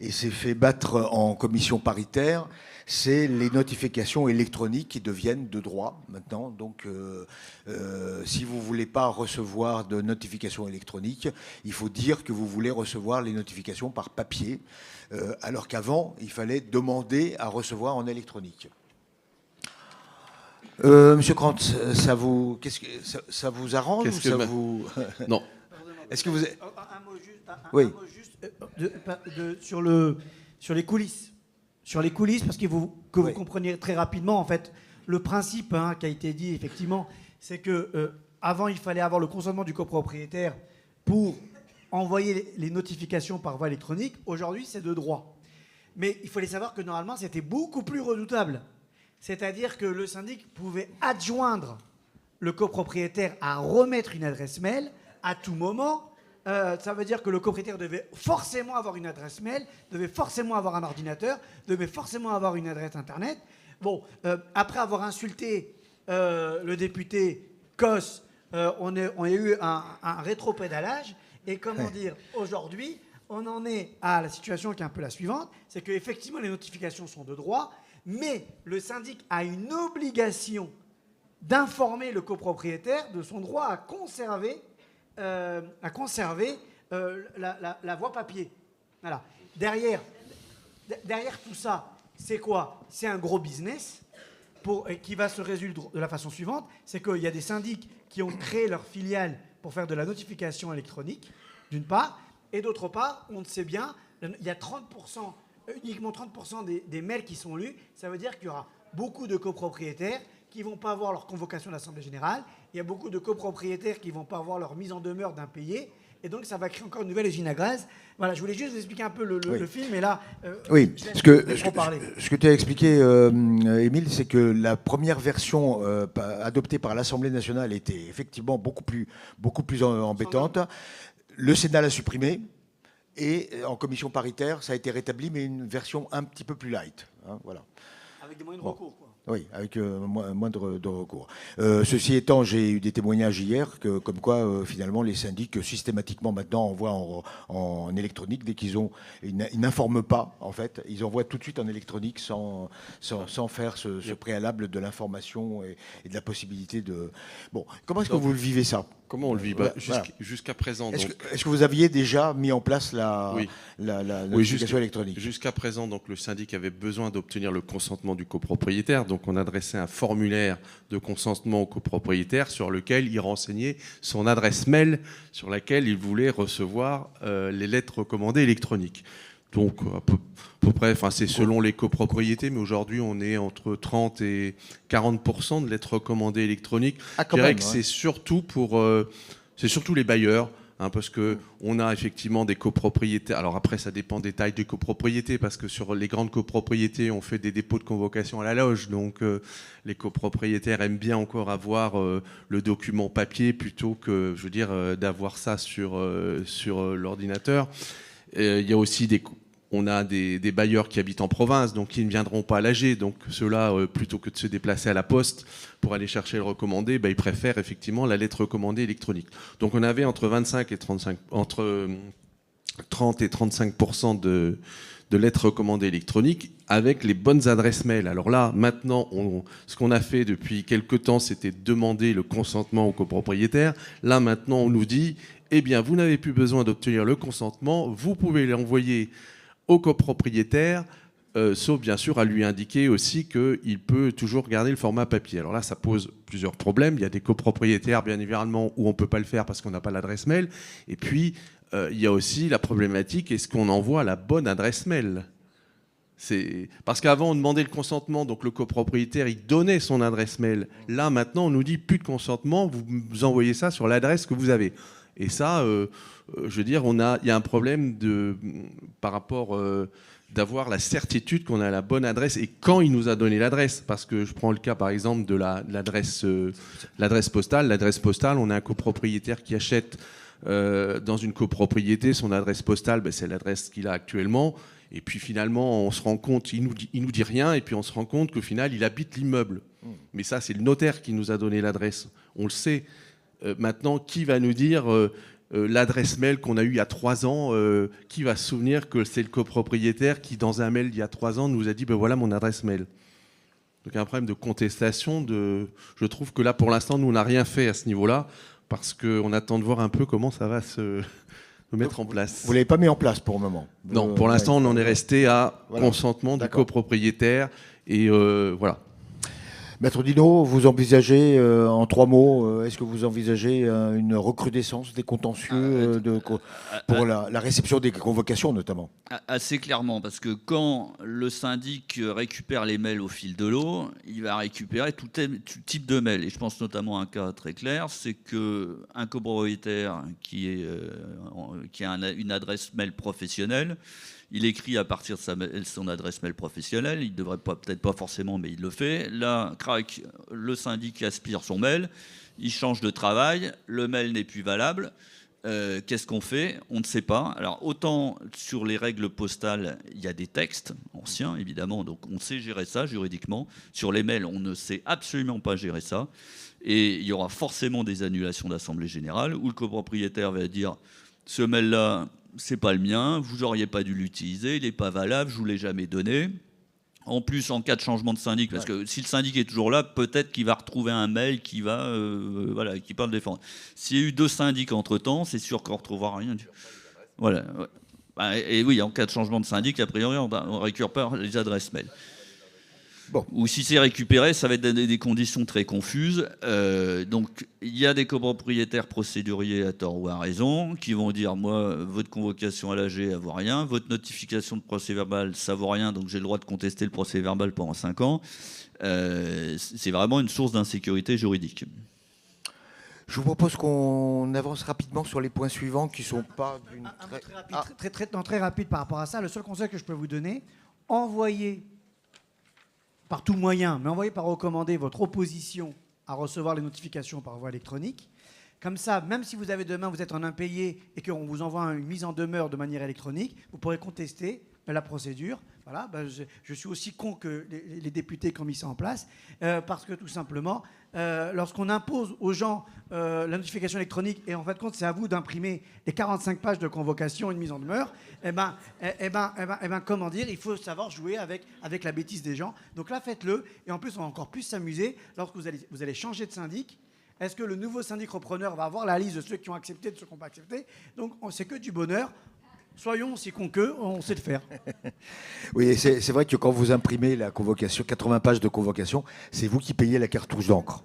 [SPEAKER 6] et s'est fait battre en commission paritaire. C'est les notifications électroniques qui deviennent de droit maintenant. Donc, si vous ne voulez pas recevoir de notifications électroniques, il faut dire que vous voulez recevoir les notifications par papier, alors qu'avant, il fallait demander à recevoir en électronique. Monsieur Krantz, ça vous arrange ou ça vous...
[SPEAKER 5] Non.
[SPEAKER 6] Est-ce que vous...
[SPEAKER 7] Un
[SPEAKER 6] Oui.
[SPEAKER 7] mot juste sur les coulisses. Sur les coulisses, parce que vous compreniez très rapidement, en fait, le principe qui a été dit, effectivement, c'est que avant il fallait avoir le consentement du copropriétaire pour envoyer les notifications par voie électronique. Aujourd'hui, c'est de droit. Mais il fallait savoir que normalement, c'était beaucoup plus redoutable. C'est-à-dire que le syndic pouvait adjoindre le copropriétaire à remettre une adresse mail à tout moment. Ça veut dire que le copropriétaire devait forcément avoir une adresse mail, devait forcément avoir un ordinateur, devait forcément avoir une adresse Internet. Bon, après avoir insulté le député Cos, on a eu un rétropédalage. Et comment dire, aujourd'hui, on en est à la situation qui est un peu la suivante, c'est qu'effectivement, les notifications sont de droit, mais le syndic a une obligation d'informer le copropriétaire de son droit à conserver à conserver la voie papier. Voilà. Derrière tout ça, c'est quoi? C'est un gros business qui va se résoudre de la façon suivante. C'est qu'il y a des syndics qui ont créé leur filiale pour faire de la notification électronique, d'une part. Et d'autre part, on le sait bien, il y a 30%, uniquement 30% des mails qui sont lus. Ça veut dire qu'il y aura beaucoup de copropriétaires qui ne vont pas avoir leur convocation d'Assemblée Générale. Il y a beaucoup de copropriétaires qui ne vont pas avoir leur mise en demeure d'impayés. Et donc, ça va créer encore une nouvelle usine à gaz. Voilà, je voulais juste vous expliquer un peu le film. Et là,
[SPEAKER 6] oui, ce que tu as expliqué, Émile, c'est que la première version adoptée par l'Assemblée nationale était effectivement beaucoup plus embêtante. Le Sénat l'a supprimée. Et en commission paritaire, ça a été rétabli, mais une version un petit peu plus light. Hein, voilà.
[SPEAKER 7] Avec des moyens de recours, quoi.
[SPEAKER 6] Oui, avec moins de recours. Ceci étant, j'ai eu des témoignages hier comme quoi, finalement, les syndics, systématiquement, maintenant, envoient en électronique. Dès qu'ils ils n'informent pas, en fait. Ils envoient tout de suite en électronique sans faire ce préalable de l'information et de la possibilité de... Bon, comment est-ce que vous vivez ça?
[SPEAKER 5] Comment on le vit? Jusqu'à présent.
[SPEAKER 6] Est-ce que vous aviez déjà mis en place la notification électronique?
[SPEAKER 5] Jusqu'à présent, donc, le syndic avait besoin d'obtenir le consentement du copropriétaire. Donc, on adressait un formulaire de consentement au copropriétaire sur lequel il renseignait son adresse mail sur laquelle il voulait recevoir les lettres recommandées électroniques. Donc, à peu près, c'est selon les copropriétés, mais aujourd'hui, on est entre 30 et 40% de lettres recommandées électroniques. Je dirais que c'est surtout c'est surtout les bailleurs, hein, parce qu'on a effectivement des copropriétés. Alors après, ça dépend des tailles des copropriétés, parce que sur les grandes copropriétés, on fait des dépôts de convocation à la loge. Donc, les copropriétaires aiment bien encore avoir le document papier plutôt que, je veux dire, d'avoir ça sur l'ordinateur. Il y a aussi on a des bailleurs qui habitent en province, donc qui ne viendront pas à l'AG. Donc ceux-là, plutôt que de se déplacer à la poste pour aller chercher le recommandé, ils préfèrent effectivement la lettre recommandée électronique. Donc on avait entre 30 et 35% de lettres recommandées électroniques avec les bonnes adresses mail. Alors là, maintenant, ce qu'on a fait depuis quelques temps, c'était demander le consentement au copropriétaire. Là, maintenant, on nous dit, eh bien, vous n'avez plus besoin d'obtenir le consentement, vous pouvez l'envoyer au copropriétaire, sauf bien sûr à lui indiquer aussi qu'il peut toujours garder le format papier. Alors là, ça pose plusieurs problèmes. Il y a des copropriétaires, bien évidemment, où on ne peut pas le faire parce qu'on n'a pas l'adresse mail. Et puis, il y a aussi la problématique, est-ce qu'on envoie la bonne adresse mail? Parce qu'avant, on demandait le consentement, donc le copropriétaire, il donnait son adresse mail. Là, maintenant, on nous dit plus de consentement, vous envoyez ça sur l'adresse que vous avez. Et ça, je veux dire, il y a un problème par rapport d'avoir la certitude qu'on a la bonne adresse et quand il nous a donné l'adresse. Parce que je prends le cas, par exemple, de l'adresse postale. L'adresse postale, on a un copropriétaire qui achète dans une copropriété, son adresse postale, c'est l'adresse qu'il a actuellement. Et puis finalement, on se rend compte, il nous dit rien, et puis on se rend compte qu'au final, il habite l'immeuble. Mais ça, c'est le notaire qui nous a donné l'adresse. On le sait. Maintenant, qui va nous dire l'adresse mail qu'on a eue il y a 3 ans, qui va se souvenir que c'est le copropriétaire qui, dans un mail il y a 3 ans, nous a dit voilà mon adresse mail. Donc il y a un problème de contestation. Je trouve que là, pour l'instant, nous, on n'a rien fait à ce niveau-là, parce qu'on attend de voir un peu comment ça va se mettre en place.
[SPEAKER 6] Vous ne l'avez pas mis en place pour le moment?
[SPEAKER 5] Non, pour l'instant, on en est resté à consentement du copropriétaire. Et voilà.
[SPEAKER 6] Maître Dino, vous envisagez, en 3 mots, est-ce que vous envisagez une recrudescence des contentieux pour la réception des convocations notamment?
[SPEAKER 4] Assez clairement, parce que quand le syndic récupère les mails au fil de l'eau, il va récupérer tout type de mails. Et je pense notamment à un cas très clair, c'est qu'un copropriétaire qui a une adresse mail professionnelle, il écrit à partir de son adresse mail professionnelle, il ne devrait peut-être pas forcément, mais il le fait. Là, crac, le syndic aspire son mail, il change de travail, le mail n'est plus valable. Qu'est-ce qu'on fait? On ne sait pas. Alors, autant sur les règles postales, il y a des textes anciens, évidemment, donc on sait gérer ça juridiquement. Sur les mails, on ne sait absolument pas gérer ça. Et il y aura forcément des annulations d'assemblée générale où le copropriétaire va dire « ce mail-là, c'est pas le mien, vous n'auriez pas dû l'utiliser, il n'est pas valable, je ne vous l'ai jamais donné ». En plus, en cas de changement de syndic, parce que si le syndic est toujours là, peut-être qu'il va retrouver un mail qui va, qui parle de défendre. S'il y a eu 2 syndics entre-temps, c'est sûr qu'on ne retrouvera rien. Voilà. Ouais. Bah, et oui, en cas de changement de syndic, a priori, on récupère les adresses mail. Bon. Ou si c'est récupéré, ça va être des conditions très confuses. Donc, il y a des copropriétaires procéduriers à tort ou à raison qui vont dire, moi, votre convocation à l'AG, elle vaut rien. Votre notification de procès-verbal, ça vaut rien. Donc, j'ai le droit de contester le procès-verbal pendant 5 ans. C'est vraiment une source d'insécurité juridique.
[SPEAKER 6] Je vous propose qu'on avance rapidement sur les points suivants qui ne sont pas d'une...
[SPEAKER 7] Très rapide par rapport à ça. Le seul conseil que je peux vous donner, envoyez par tout moyen, mais envoyez par recommandé votre opposition à recevoir les notifications par voie électronique. Comme ça, même si vous avez demain, vous êtes en impayé et qu'on vous envoie une mise en demeure de manière électronique, vous pourrez contester la procédure. Voilà, je suis aussi con que les députés qui ont mis ça en place, parce que tout simplement, lorsqu'on impose aux gens la notification électronique, et en fait, compte, c'est à vous d'imprimer les 45 pages de convocation et de mise en demeure, comment dire, il faut savoir jouer avec la bêtise des gens. Donc là, faites-le, et en plus, on va encore plus s'amuser lorsque vous allez changer de syndic. Est-ce que le nouveau syndic repreneur va avoir la liste de ceux qui ont accepté, de ceux qui n'ont pas accepté? Donc, c'est que du bonheur. Soyons aussi cons qu'eux, on sait le faire.
[SPEAKER 6] Oui, c'est vrai que quand vous imprimez la convocation, 80 pages de convocation, c'est vous qui payez la cartouche d'encre.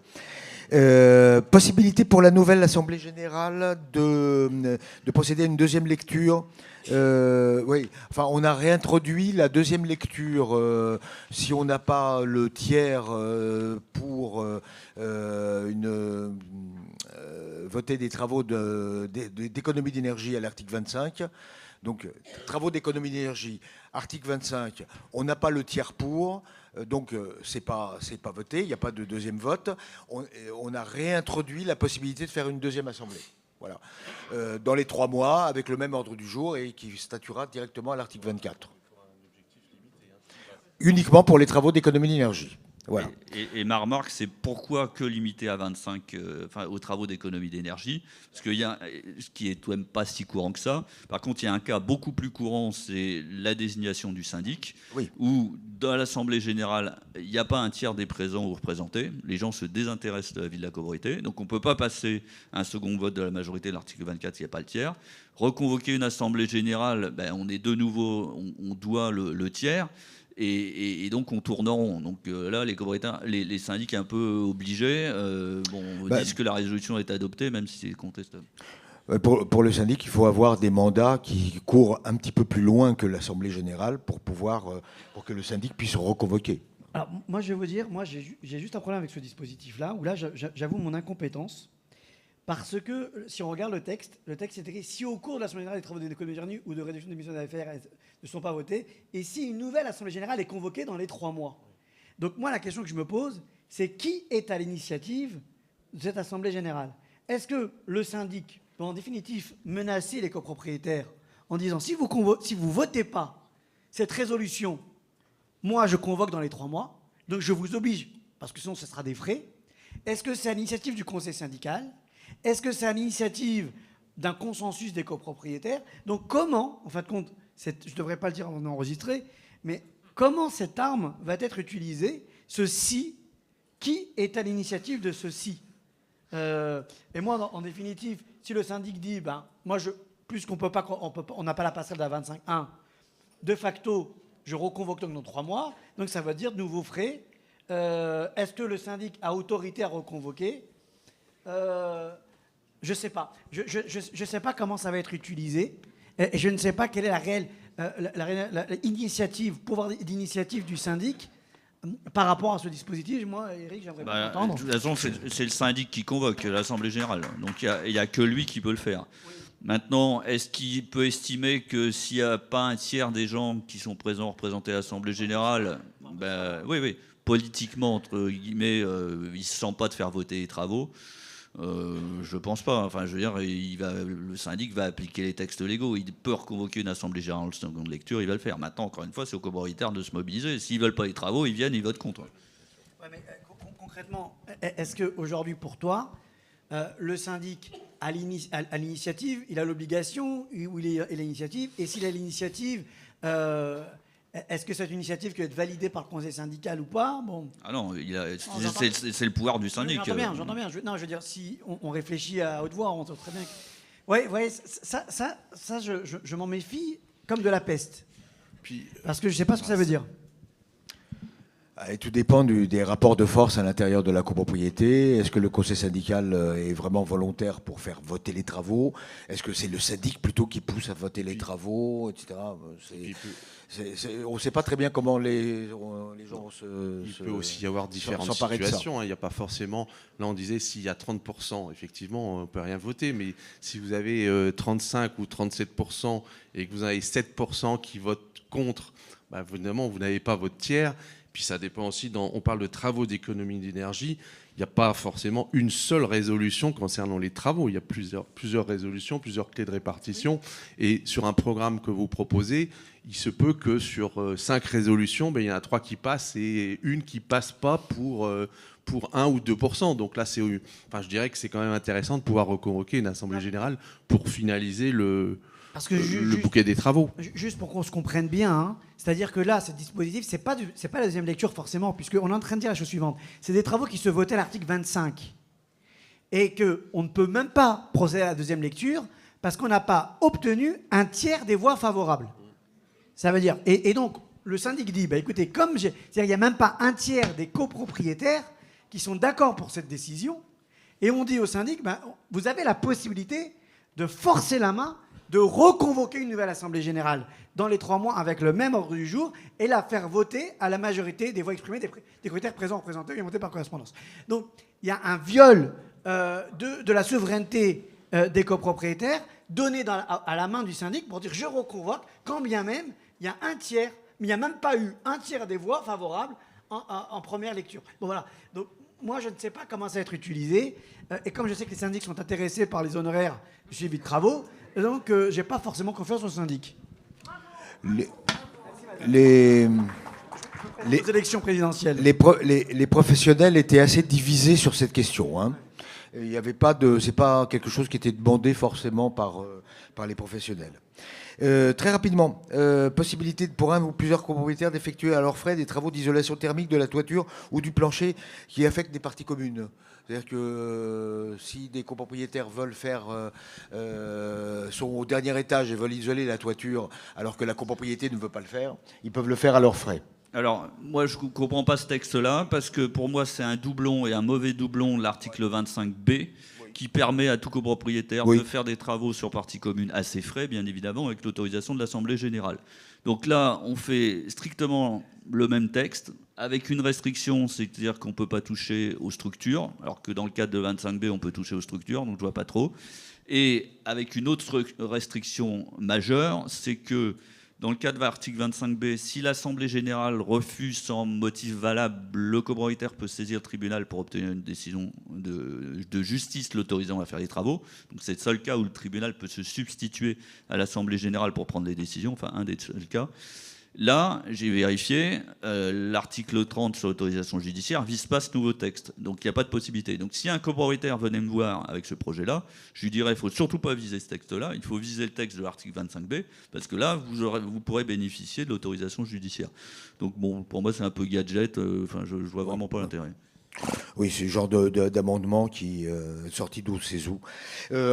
[SPEAKER 6] Possibilité pour la nouvelle Assemblée Générale de procéder à une deuxième lecture. Oui, enfin, on a réintroduit la deuxième lecture si on n'a pas le tiers pour voter des travaux d'économie d'énergie à l'article 25. Donc, travaux d'économie d'énergie, article 25, on n'a pas le tiers pour, donc c'est pas voté, il n'y a pas de deuxième vote. On a réintroduit la possibilité de faire une deuxième assemblée. Voilà. Dans les 3 mois, avec le même ordre du jour et qui statuera directement à l'article 24. Uniquement pour les travaux d'économie d'énergie. Voilà.
[SPEAKER 4] Et ma remarque, c'est pourquoi que limiter à 25 aux travaux d'économie d'énergie? Parce qu'il y a ce qui est tout de même pas si courant que ça. Par contre, il y a un cas beaucoup plus courant, c'est la désignation du syndic, où dans l'Assemblée générale, il n'y a pas un tiers des présents ou représentés. Les gens se désintéressent de la vie de la copropriété. Donc on ne peut pas passer un second vote de la majorité de l'article 24 s'il n'y a pas le tiers. Reconvoquer une Assemblée générale, on est de nouveau, on doit le tiers. Et donc on tourne en rond. Donc là, les syndics un peu obligés disent que la résolution est adoptée, même si c'est contestable.
[SPEAKER 6] Pour le syndic, il faut avoir des mandats qui courent un petit peu plus loin que l'Assemblée générale pour que le syndic puisse reconvoquer.
[SPEAKER 7] Alors moi, je vais vous dire, j'ai juste un problème avec ce dispositif-là, où là, j'avoue mon incompétence. Parce que si on regarde le texte est écrit si au cours de l'Assemblée générale des travaux d'économie d'énergie ou de réduction d'émissions d'affaires ne sont pas votés, et si une nouvelle Assemblée générale est convoquée dans les 3 mois. Donc moi, la question que je me pose, c'est qui est à l'initiative de cette Assemblée générale? Est-ce que le syndic peut en définitive menacer les copropriétaires en disant si vous votez pas cette résolution, moi je convoque dans les 3 mois, donc je vous oblige, parce que sinon ce sera des frais. Est-ce que c'est à l'initiative du conseil syndical? Est-ce que c'est à l'initiative d'un consensus des copropriétaires? Donc comment, en fin de compte, je ne devrais pas le dire avant d'enregistrer, mais comment cette arme va être utilisée? Ceci, qui est à l'initiative de ceci? Et moi, en définitive, si le syndic dit, moi, plus qu'on peut pas, on n'a pas la passerelle de la 25.1, de facto, je reconvoque donc dans 3 mois, donc ça veut dire de nouveaux frais. Est-ce que le syndic a autorité à reconvoquer? Je ne sais pas. Je sais pas comment ça va être utilisé. Et je ne sais pas quelle est la réelle initiative, pouvoir d'initiative du syndic par rapport à ce dispositif. Moi, Eric, j'aimerais bien entendre.
[SPEAKER 4] De toute façon, c'est le syndic qui convoque l'Assemblée générale. Donc il n'y a que lui qui peut le faire. Oui. Maintenant, est-ce qu'il peut estimer que s'il n'y a pas un tiers des gens qui sont présents représentés à l'Assemblée générale, oui, politiquement, entre guillemets, il ne se sent pas de faire voter les travaux? Je pense pas. Enfin, je veux dire, le syndic va appliquer les textes légaux. Il peut reconvoquer une assemblée générale en seconde lecture, il va le faire. Maintenant, encore une fois, c'est aux copropriétaires de se mobiliser. S'ils veulent pas les travaux, ils viennent, ils votent contre.
[SPEAKER 7] Ouais, mais concrètement, est-ce qu'aujourd'hui, pour toi, le syndic à l'initiative, il a l'obligation ou il a l'initiative? Et s'il a l'initiative, Est-ce que c'est une initiative qui va être validée par le conseil syndical ou pas? Bon.
[SPEAKER 4] Ah non, c'est le pouvoir du syndic.
[SPEAKER 7] J'entends bien. Je veux dire, si on réfléchit à haute voix, on sait très bien. Ouais, ça je m'en méfie comme de la peste. Parce que je ne sais pas ce que ça veut dire.
[SPEAKER 6] Et tout dépend des rapports de force à l'intérieur de la copropriété. Est-ce que le conseil syndical est vraiment volontaire pour faire voter les travaux? Est-ce que c'est le syndic plutôt qui pousse à voter les travaux, etc. On ne sait pas très bien comment les gens
[SPEAKER 5] Il peut aussi y avoir différentes situations. Il n'y a pas forcément... Là, on disait, s'il y a 30%, effectivement, on ne peut rien voter. Mais si vous avez 35 ou 37% et que vous avez 7% qui votent contre, bah, évidemment, vous n'avez pas votre tiers. Puis ça dépend aussi, on parle de travaux d'économie d'énergie, il n'y a pas forcément une seule résolution concernant les travaux. Il y a plusieurs résolutions, plusieurs clés de répartition. Et sur un programme que vous proposez, il se peut que sur 5 résolutions, il y en a 3 qui passent et une qui ne passe pas pour 1 ou 2%. Donc là, je dirais que c'est quand même intéressant de pouvoir reconvoquer une assemblée générale pour finaliser le bouquet des travaux.
[SPEAKER 7] Juste pour qu'on se comprenne bien, hein, c'est-à-dire que là, ce dispositif, c'est pas la deuxième lecture forcément, puisqu'on est en train de dire la chose suivante. C'est des travaux qui se votaient à l'article 25 et qu'on ne peut même pas procéder à la deuxième lecture parce qu'on n'a pas obtenu un tiers des voix favorables. Ça veut dire... Et donc, le syndic dit, écoutez, c'est-à-dire qu'il n'y a même pas un tiers des copropriétaires qui sont d'accord pour cette décision, et on dit au syndic, vous avez la possibilité de forcer la main, de reconvoquer une nouvelle assemblée générale dans les 3 mois avec le même ordre du jour et la faire voter à la majorité des voix exprimées des critères présents, représentés et votés par correspondance. Donc, il y a un viol de la souveraineté des copropriétaires donné à la main du syndic pour dire je reconvoque, quand bien même il y a un tiers, mais il n'y a même pas eu un tiers des voix favorables en première lecture. Bon, voilà. Donc, moi, je ne sais pas comment ça va être utilisé. Et comme je sais que les syndics sont intéressés par les honoraires du suivi de travaux, donc je n'ai pas forcément confiance aux syndics.
[SPEAKER 6] Les
[SPEAKER 7] élections présidentielles.
[SPEAKER 6] Les professionnels étaient assez divisés sur cette question. Hein. Il n'y avait pas c'est pas quelque chose qui était demandé forcément par les professionnels. Très rapidement, possibilité pour un ou plusieurs copropriétaires d'effectuer à leurs frais des travaux d'isolation thermique de la toiture ou du plancher qui affectent des parties communes. C'est-à-dire que si des copropriétaires veulent sont au dernier étage et veulent isoler la toiture alors que la copropriété ne veut pas le faire, ils peuvent le faire à leurs frais.
[SPEAKER 4] Alors, moi, je ne comprends pas ce texte-là, parce que pour moi, c'est un doublon et un mauvais doublon de l'article 25B, qui permet à tout copropriétaire de faire des travaux sur partie commune à ses frais, bien évidemment, avec l'autorisation de l'Assemblée générale. Donc là, on fait strictement le même texte, avec une restriction, c'est-à-dire qu'on ne peut pas toucher aux structures, alors que dans le cadre de 25B, on peut toucher aux structures, donc je ne vois pas trop. Et avec une autre restriction majeure, c'est que dans le cadre de l'article 25B, si l'Assemblée générale refuse sans motif valable, le copropriétaire peut saisir le tribunal pour obtenir une décision de justice l'autorisant à faire les travaux. Donc c'est le seul cas où le tribunal peut se substituer à l'Assemblée générale pour prendre les décisions, enfin un des seuls cas. Là, j'ai vérifié, l'article 30 sur l'autorisation judiciaire ne vise pas ce nouveau texte. Donc il n'y a pas de possibilité. Donc si un copropriétaire venait me voir avec ce projet-là, je lui dirais qu'il ne faut surtout pas viser ce texte-là, il faut viser le texte de l'article 25B, parce que là, vous pourrez bénéficier de l'autorisation judiciaire. Donc bon, pour moi, c'est un peu gadget, je ne vois vraiment pas l'intérêt.
[SPEAKER 6] Oui, c'est le genre d'amendement qui est sorti d'où, c'est où.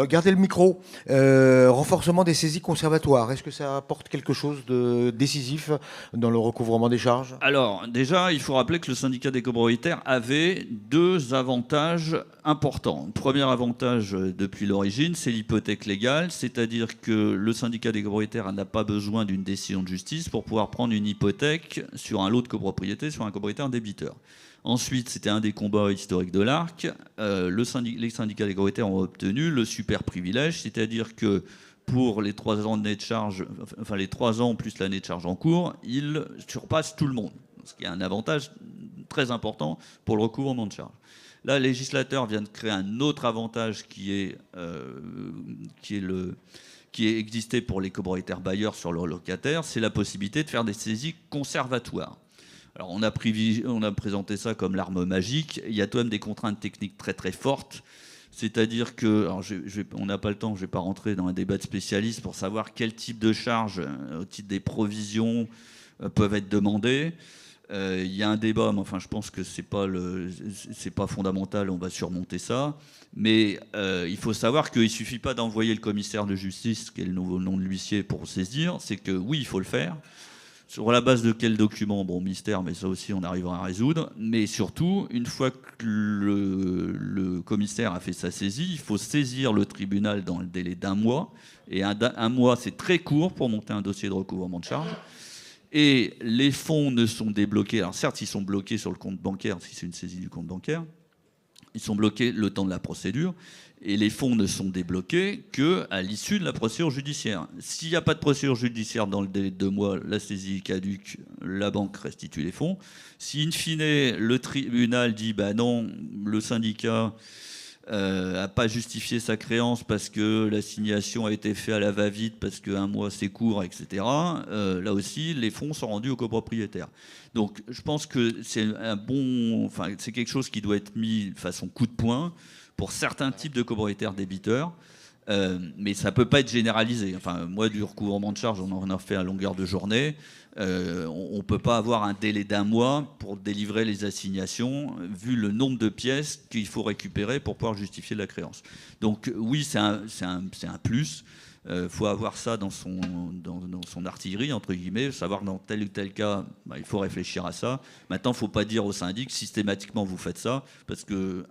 [SPEAKER 6] Gardez le micro. Renforcement des saisies conservatoires. Est-ce que ça apporte quelque chose de décisif dans le recouvrement des charges?
[SPEAKER 4] Alors, déjà, il faut rappeler que le syndicat des copropriétaires avait 2 avantages importants. Le premier avantage depuis l'origine, c'est l'hypothèque légale, c'est-à-dire que le syndicat des copropriétaires n'a pas besoin d'une décision de justice pour pouvoir prendre une hypothèque sur un lot de copropriété, sur un copropriétaire débiteur. Ensuite, c'était un des combats historiques de l'ARC. Les syndicats des copropriétaires ont obtenu le super privilège, c'est-à-dire que pour les 3 ans de net charge, enfin les 3 ans plus l'année de charge en cours, ils surpassent tout le monde, ce qui est un avantage très important pour le recouvrement de charges. Là, le législateur vient de créer un autre avantage qui existait pour les copropriétaires bailleurs sur leurs locataires, c'est la possibilité de faire des saisies conservatoires. Alors on a présenté ça comme l'arme magique. Il y a quand même des contraintes techniques très très fortes. C'est-à-dire que, alors on n'a pas le temps, je ne vais pas rentrer dans un débat de spécialistes pour savoir quel type de charge, au titre des provisions peuvent être demandées. Il y a un débat, mais enfin, je pense que c'est pas fondamental, on va surmonter ça. Mais il faut savoir qu'il ne suffit pas d'envoyer le commissaire de justice, qui est le nouveau nom de l'huissier, pour saisir. C'est que oui, il faut le faire. Sur la base de quel document? Bon, mystère, mais ça aussi, on arrivera à résoudre. Mais surtout, une fois que le commissaire a fait sa saisie, il faut saisir le tribunal dans le délai d'1 mois. Et un mois, c'est très court pour monter un dossier de recouvrement de charges. Et les fonds ne sont débloqués. Alors certes, ils sont bloqués sur le compte bancaire, si c'est une saisie du compte bancaire. Ils sont bloqués le temps de la procédure. Et les fonds ne sont débloqués qu'à l'issue de la procédure judiciaire. S'il n'y a pas de procédure judiciaire dans le délai de 2 mois, la saisie caduque, la banque restitue les fonds. Si, in fine, le tribunal dit bah non, le syndicat n'a pas justifié sa créance parce que l'assignation a été faite à la va-vite, parce qu'un mois c'est court, etc. Là aussi, les fonds sont rendus aux copropriétaires. Donc je pense que c'est c'est quelque chose qui doit être mis de façon coup de poing pour certains types de copropriétaires débiteurs, mais ça ne peut pas être généralisé. Enfin, moi, du recouvrement de charges, on en a fait à longueur de journée. On ne peut pas avoir un délai d'1 mois pour délivrer les assignations, vu le nombre de pièces qu'il faut récupérer pour pouvoir justifier la créance. Donc oui, c'est un plus. Faut avoir ça dans son artillerie, entre guillemets, savoir que dans tel ou tel cas, il faut réfléchir à ça. Maintenant, il ne faut pas dire au syndic, systématiquement, vous faites ça, parce que,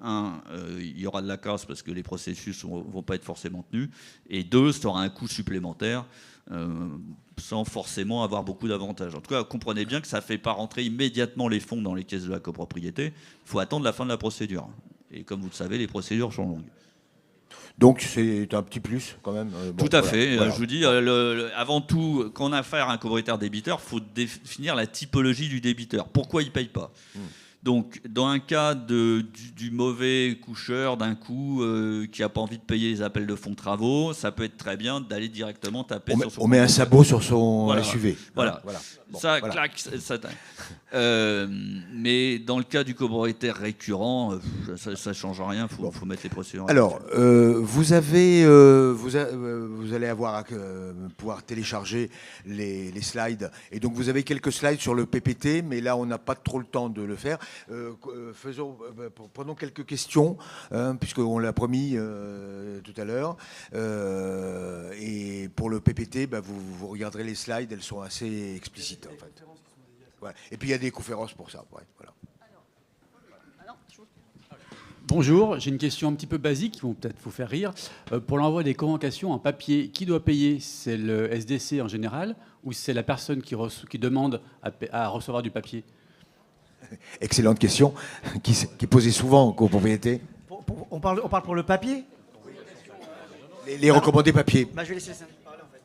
[SPEAKER 4] il y aura de la casse, parce que les processus ne vont pas être forcément tenus, et 2, ça aura un coût supplémentaire, sans forcément avoir beaucoup d'avantages. En tout cas, comprenez bien que ça ne fait pas rentrer immédiatement les fonds dans les caisses de la copropriété. Il faut attendre la fin de la procédure. Et comme vous le savez, les procédures sont longues.
[SPEAKER 6] Donc c'est un petit plus quand même.
[SPEAKER 4] Tout à fait. Voilà. Je vous dis, avant tout, quand on a affaire à un copropriétaire débiteur, il faut définir la typologie du débiteur. Pourquoi il ne paye pas? Donc, dans un cas du mauvais coucheur, d'un coup, qui n'a pas envie de payer les appels de fonds de travaux, ça peut être très bien d'aller directement taper sur son...
[SPEAKER 6] On met un sabot sur son SUV.
[SPEAKER 4] Voilà.
[SPEAKER 6] Bon,
[SPEAKER 4] ça, voilà. Claque, ça... mais dans le cas du copropriétaire récurrent, ça ne change rien, il faut mettre les procédures.
[SPEAKER 6] Alors, vous allez pouvoir télécharger les slides. Et donc, vous avez quelques slides sur le PPT, mais là, on n'a pas trop le temps de le faire. Prenons quelques questions, puisqu'on l'a promis tout à l'heure. Et pour le PPT, vous regarderez les slides, elles sont assez explicites, en fait. Ouais. Et puis il y a des conférences pour ça. Ouais, voilà.
[SPEAKER 8] Bonjour, j'ai une question un petit peu basique qui va peut-être vous faire rire. Pour l'envoi des convocations en papier, qui doit payer? C'est le SDC en général ou c'est la personne qui demande à recevoir du papier?
[SPEAKER 6] Excellente question, qui est posée souvent aux copropriétés.
[SPEAKER 7] On parle pour le papier?
[SPEAKER 6] Les recommandés papier.
[SPEAKER 7] Je vais laisser ça parler en fait.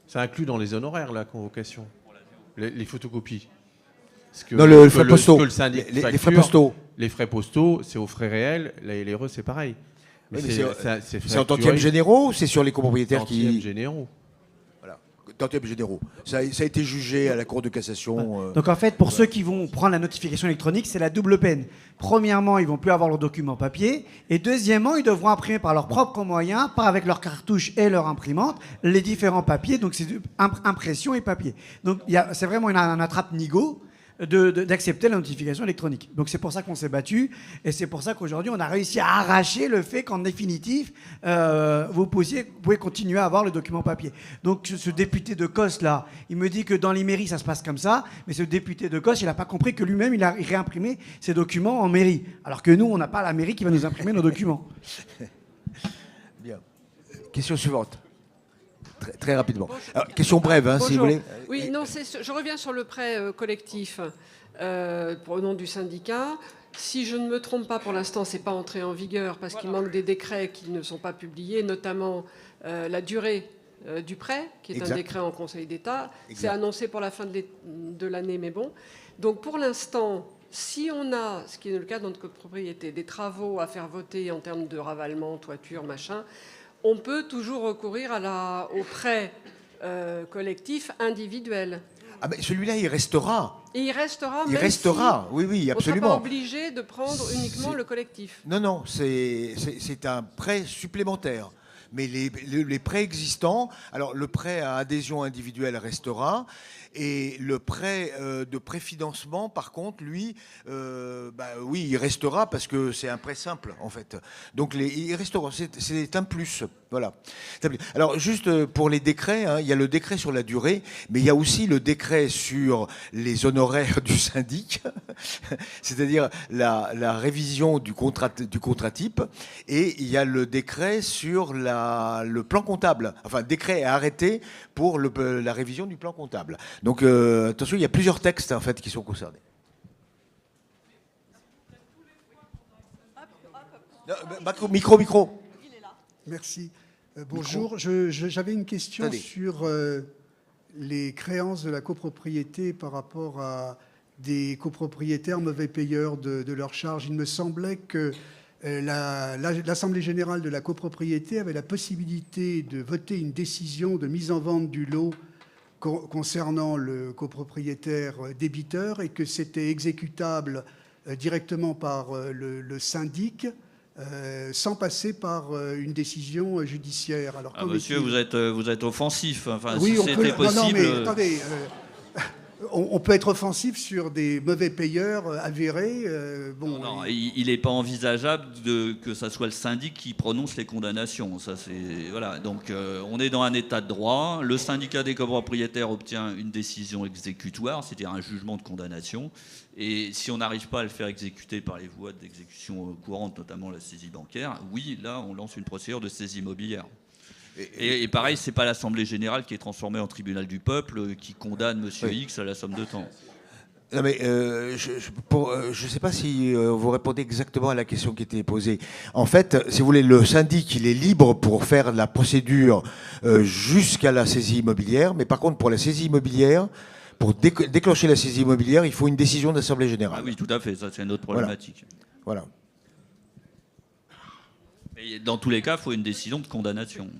[SPEAKER 5] Ça inclut dans les honoraires la convocation, les photocopies.
[SPEAKER 6] Non, les frais postaux. Les frais postaux.
[SPEAKER 5] Les frais postaux, c'est aux frais réels. Les RE, c'est pareil.
[SPEAKER 6] Mais c'est en tantièmes généraux ou c'est sur les copropriétaires
[SPEAKER 5] tantièmes généraux.
[SPEAKER 6] Voilà, tantièmes généraux. Ça a été jugé à la Cour de cassation.
[SPEAKER 7] Donc en fait, pour ceux qui vont prendre la notification électronique, c'est la double peine. Premièrement, ils vont plus avoir leurs documents papier. Et deuxièmement, ils devront imprimer par leurs propres moyens, pas avec leur cartouche et leur imprimante, les différents papiers. Donc c'est impression et papier. Donc c'est vraiment un attrape-nigo d'accepter la notification électronique. Donc c'est pour ça qu'on s'est battu et c'est pour ça qu'aujourd'hui on a réussi à arracher le fait qu'en définitif vous pouvez continuer à avoir le document papier. Donc ce député de Cos là, il me dit que dans les mairies ça se passe comme ça, mais ce député de Cos il n'a pas compris que lui-même il réimprimé ses documents en mairie, alors que nous on n'a pas la mairie qui va nous imprimer nos documents.
[SPEAKER 6] Bien. Question suivante. Très rapidement. Alors, question brève, si vous voulez.
[SPEAKER 9] Oui, non, je reviens sur le prêt collectif au nom du syndicat. Si je ne me trompe pas, pour l'instant, ce n'est pas entré en vigueur parce qu'il manque des décrets qui ne sont pas publiés, notamment la durée du prêt, qui est un décret en Conseil d'État. C'est annoncé pour la fin de l'année, mais bon. Donc pour l'instant, si on a, ce qui est le cas dans notre propriété, des travaux à faire voter en termes de ravalement, toiture, machin, on peut toujours recourir au prêt collectif individuel.
[SPEAKER 6] Ah ben celui-là, il restera.
[SPEAKER 9] Et il restera.
[SPEAKER 6] Il restera, oui, absolument.
[SPEAKER 9] On ne sera pas obligé de prendre uniquement le collectif.
[SPEAKER 6] Non, c'est un prêt supplémentaire. Mais les prêts existants, alors le prêt à adhésion individuelle restera, et le prêt de préfinancement, par contre, lui, oui, il restera parce que c'est un prêt simple, en fait. Donc il restera, c'est un plus. Voilà. Alors juste pour les décrets, hein, il y a le décret sur la durée, mais il y a aussi le décret sur les honoraires du syndic, c'est-à-dire la révision du contrat type, et il y a le décret sur le plan comptable, enfin décret et arrêté pour la révision du plan comptable. Donc attention, il y a plusieurs textes en fait qui sont concernés. Micro.
[SPEAKER 10] Merci. Bonjour. J'avais une question sur les créances de la copropriété par rapport à des copropriétaires mauvais payeurs de leurs charges. Il me semblait que l'Assemblée générale de la copropriété avait la possibilité de voter une décision de mise en vente du lot concernant le copropriétaire débiteur et que c'était exécutable directement par le syndic sans passer par une décision judiciaire. Alors,
[SPEAKER 4] monsieur, vous êtes offensif. Enfin,
[SPEAKER 10] oui,
[SPEAKER 4] si c'était possible...
[SPEAKER 10] Non, mais attendez... On peut être offensif sur des mauvais payeurs avérés.
[SPEAKER 4] Non, il n'est pas envisageable que ça soit le syndic qui prononce les condamnations. Ça, voilà. Donc, on est dans un état de droit. Le syndicat des copropriétaires obtient une décision exécutoire, c'est-à-dire un jugement de condamnation. Et si on n'arrive pas à le faire exécuter par les voies d'exécution courantes, notamment la saisie bancaire, oui, là, on lance une procédure de saisie immobilière. Et pareil, c'est pas l'Assemblée générale qui est transformée en tribunal du peuple qui condamne Monsieur X à la somme de temps.
[SPEAKER 6] Non mais je ne sais pas si vous répondez exactement à la question qui était posée. En fait, si vous voulez, le syndic, il est libre pour faire la procédure jusqu'à la saisie immobilière, mais par contre, pour la saisie immobilière, pour déclencher la saisie immobilière, il faut une décision d'Assemblée générale.
[SPEAKER 4] Ah oui, tout à fait, ça c'est une autre problématique.
[SPEAKER 6] Voilà.
[SPEAKER 4] Et dans tous les cas, il faut une décision de condamnation.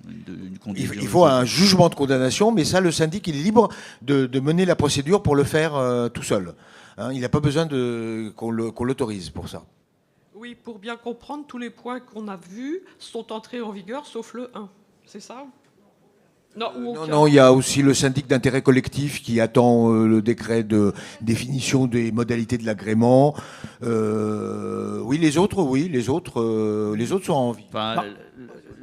[SPEAKER 6] Il faut un jugement de condamnation, mais ça, le syndic, il est libre de mener la procédure pour le faire tout seul. Hein, il n'a pas besoin qu'on l'autorise pour ça.
[SPEAKER 11] Oui, pour bien comprendre, tous les points qu'on a vus sont entrés en vigueur, sauf le 1. C'est ça ?
[SPEAKER 6] Non, il y a aussi le syndic d'intérêt collectif qui attend le décret de définition des modalités de l'agrément. Oui, les autres sont en vie.
[SPEAKER 4] Enfin,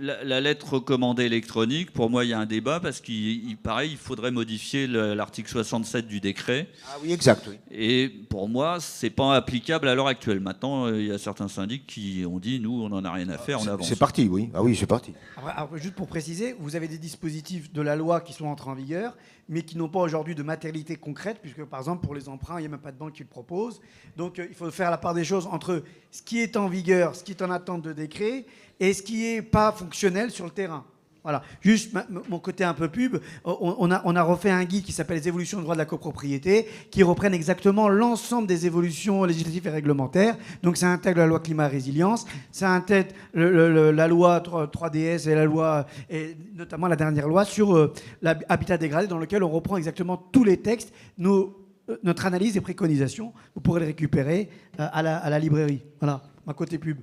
[SPEAKER 4] la lettre recommandée électronique, pour moi, il y a un débat parce qu'il faudrait modifier l'article 67 du décret.
[SPEAKER 6] Ah oui, exact. Oui.
[SPEAKER 4] Et pour moi, c'est pas applicable à l'heure actuelle. Maintenant, il y a certains syndics qui ont dit, nous, on n'en a rien à faire, on avance.
[SPEAKER 6] C'est parti, oui. Ah oui, c'est parti.
[SPEAKER 7] Alors, juste pour préciser, vous avez des dispositifs de la loi qui sont entrés en vigueur, mais qui n'ont pas aujourd'hui de matérialité concrète, puisque par exemple pour les emprunts, il n'y a même pas de banque qui le propose. Donc il faut faire la part des choses entre ce qui est en vigueur, ce qui est en attente de décret, et ce qui n'est pas fonctionnel sur le terrain. Voilà. Juste mon côté un peu pub, on a refait un guide qui s'appelle Les évolutions du droit de la copropriété, qui reprennent exactement l'ensemble des évolutions législatives et réglementaires. Donc ça intègre la loi climat et résilience, ça intègre la loi 3DS et la loi, et notamment la dernière loi sur l'habitat dégradé, dans lequel on reprend exactement tous les textes, notre analyse et préconisations. Vous pourrez les récupérer à la librairie. Voilà, ma côté pub.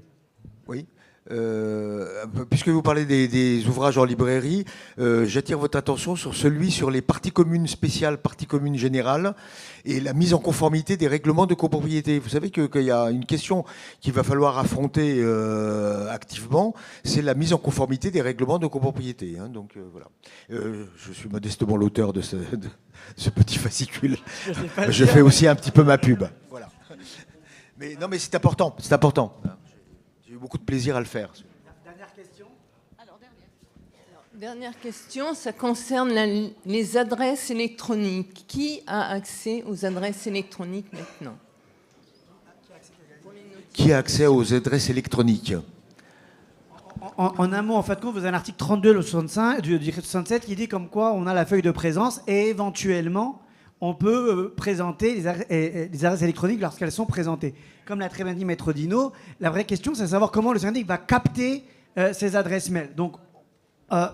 [SPEAKER 6] Oui. Puisque vous parlez des ouvrages en librairie, j'attire votre attention sur celui sur les parties communes spéciales, parties communes générales et la mise en conformité des règlements de copropriété. Vous savez qu'il y a une question qu'il va falloir affronter activement, c'est la mise en conformité des règlements de copropriété. Hein, donc voilà. Je suis modestement l'auteur de ce petit fascicule. Je fais aussi un petit peu ma pub. Voilà. Mais non, mais c'est important, c'est important. J'ai eu beaucoup de plaisir à le faire.
[SPEAKER 12] Dernière question. Dernière question, ça concerne les adresses électroniques. Qui a accès aux adresses électroniques maintenant ?
[SPEAKER 6] Qui a accès aux adresses électroniques ?
[SPEAKER 7] En un mot, en fait, vous avez un article 32 du décret 67 qui dit comme quoi on a la feuille de présence et éventuellement on peut présenter les adresses électroniques lorsqu'elles sont présentées. Comme l'a très bien dit Maître Dino, la vraie question, c'est de savoir comment le syndic va capter ces adresses mail. Donc,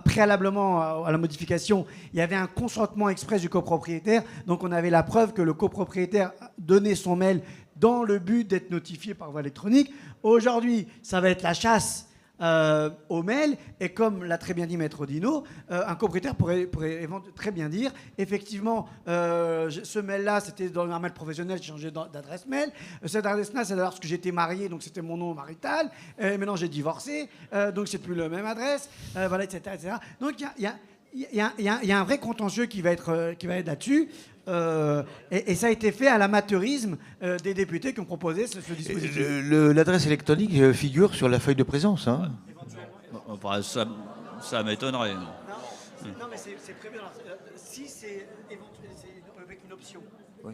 [SPEAKER 7] préalablement à la modification, il y avait un consentement express du copropriétaire. Donc, on avait la preuve que le copropriétaire donnait son mail dans le but d'être notifié par voie électronique. Aujourd'hui, ça va être la chasse au mail. Et comme l'a très bien dit Maître Dino, un copropriétaire pourrait très bien dire, effectivement, ce mail-là, c'était dans un mail professionnel, j'ai changé d'adresse mail. Cette adresse-là, c'est lorsque j'étais marié, donc c'était mon nom marital. Maintenant, j'ai divorcé, donc c'est plus la même adresse, voilà, etc., etc. Donc il y a un vrai contentieux qui va être là-dessus. Et ça a été fait à l'amateurisme des députés qui ont proposé ce dispositif.
[SPEAKER 6] L'adresse électronique figure sur la feuille de présence. Hein.
[SPEAKER 4] Enfin, ça m'étonnerait.
[SPEAKER 7] Non, mais c'est prévu. Si c'est avec une option.
[SPEAKER 6] Oui.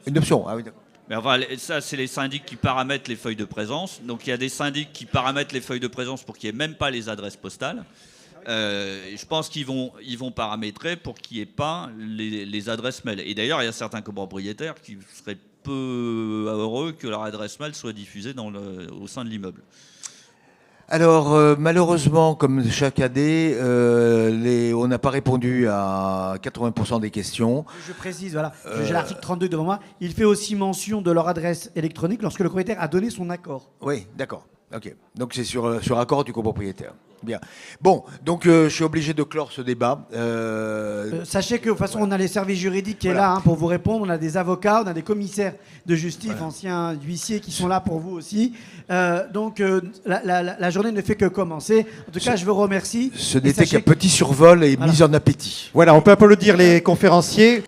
[SPEAKER 6] Une option, ah oui, d'accord.
[SPEAKER 4] Mais enfin, ça, c'est les syndics qui paramètrent les feuilles de présence. Donc, il y a des syndics qui paramètrent les feuilles de présence pour qu'il n'y ait même pas les adresses postales. Je pense qu'ils vont paramétrer pour qu'il n'y ait pas les adresses mail. Et d'ailleurs, il y a certains copropriétaires qui seraient peu heureux que leur adresse mail soit diffusée au sein de l'immeuble.
[SPEAKER 6] Alors, malheureusement, comme chaque année, on n'a pas répondu à 80% des questions.
[SPEAKER 7] Je précise, voilà, j'ai l'article 32 devant moi. Il fait aussi mention de leur adresse électronique lorsque le propriétaire a donné son accord.
[SPEAKER 6] Oui, d'accord. Ok. Donc, c'est sur accord du copropriétaire. Bien. Bon, donc je suis obligé de clore ce débat.
[SPEAKER 7] Sachez que de toute façon, on a les services juridiques qui est là pour vous répondre. On a des avocats, on a des commissaires de justice, anciens huissiers qui sont là pour vous aussi. Donc la journée ne fait que commencer. En tout cas, je vous remercie.
[SPEAKER 6] Ce n'était qu'un petit survol et mise en appétit.
[SPEAKER 13] Voilà, on peut applaudir les conférenciers.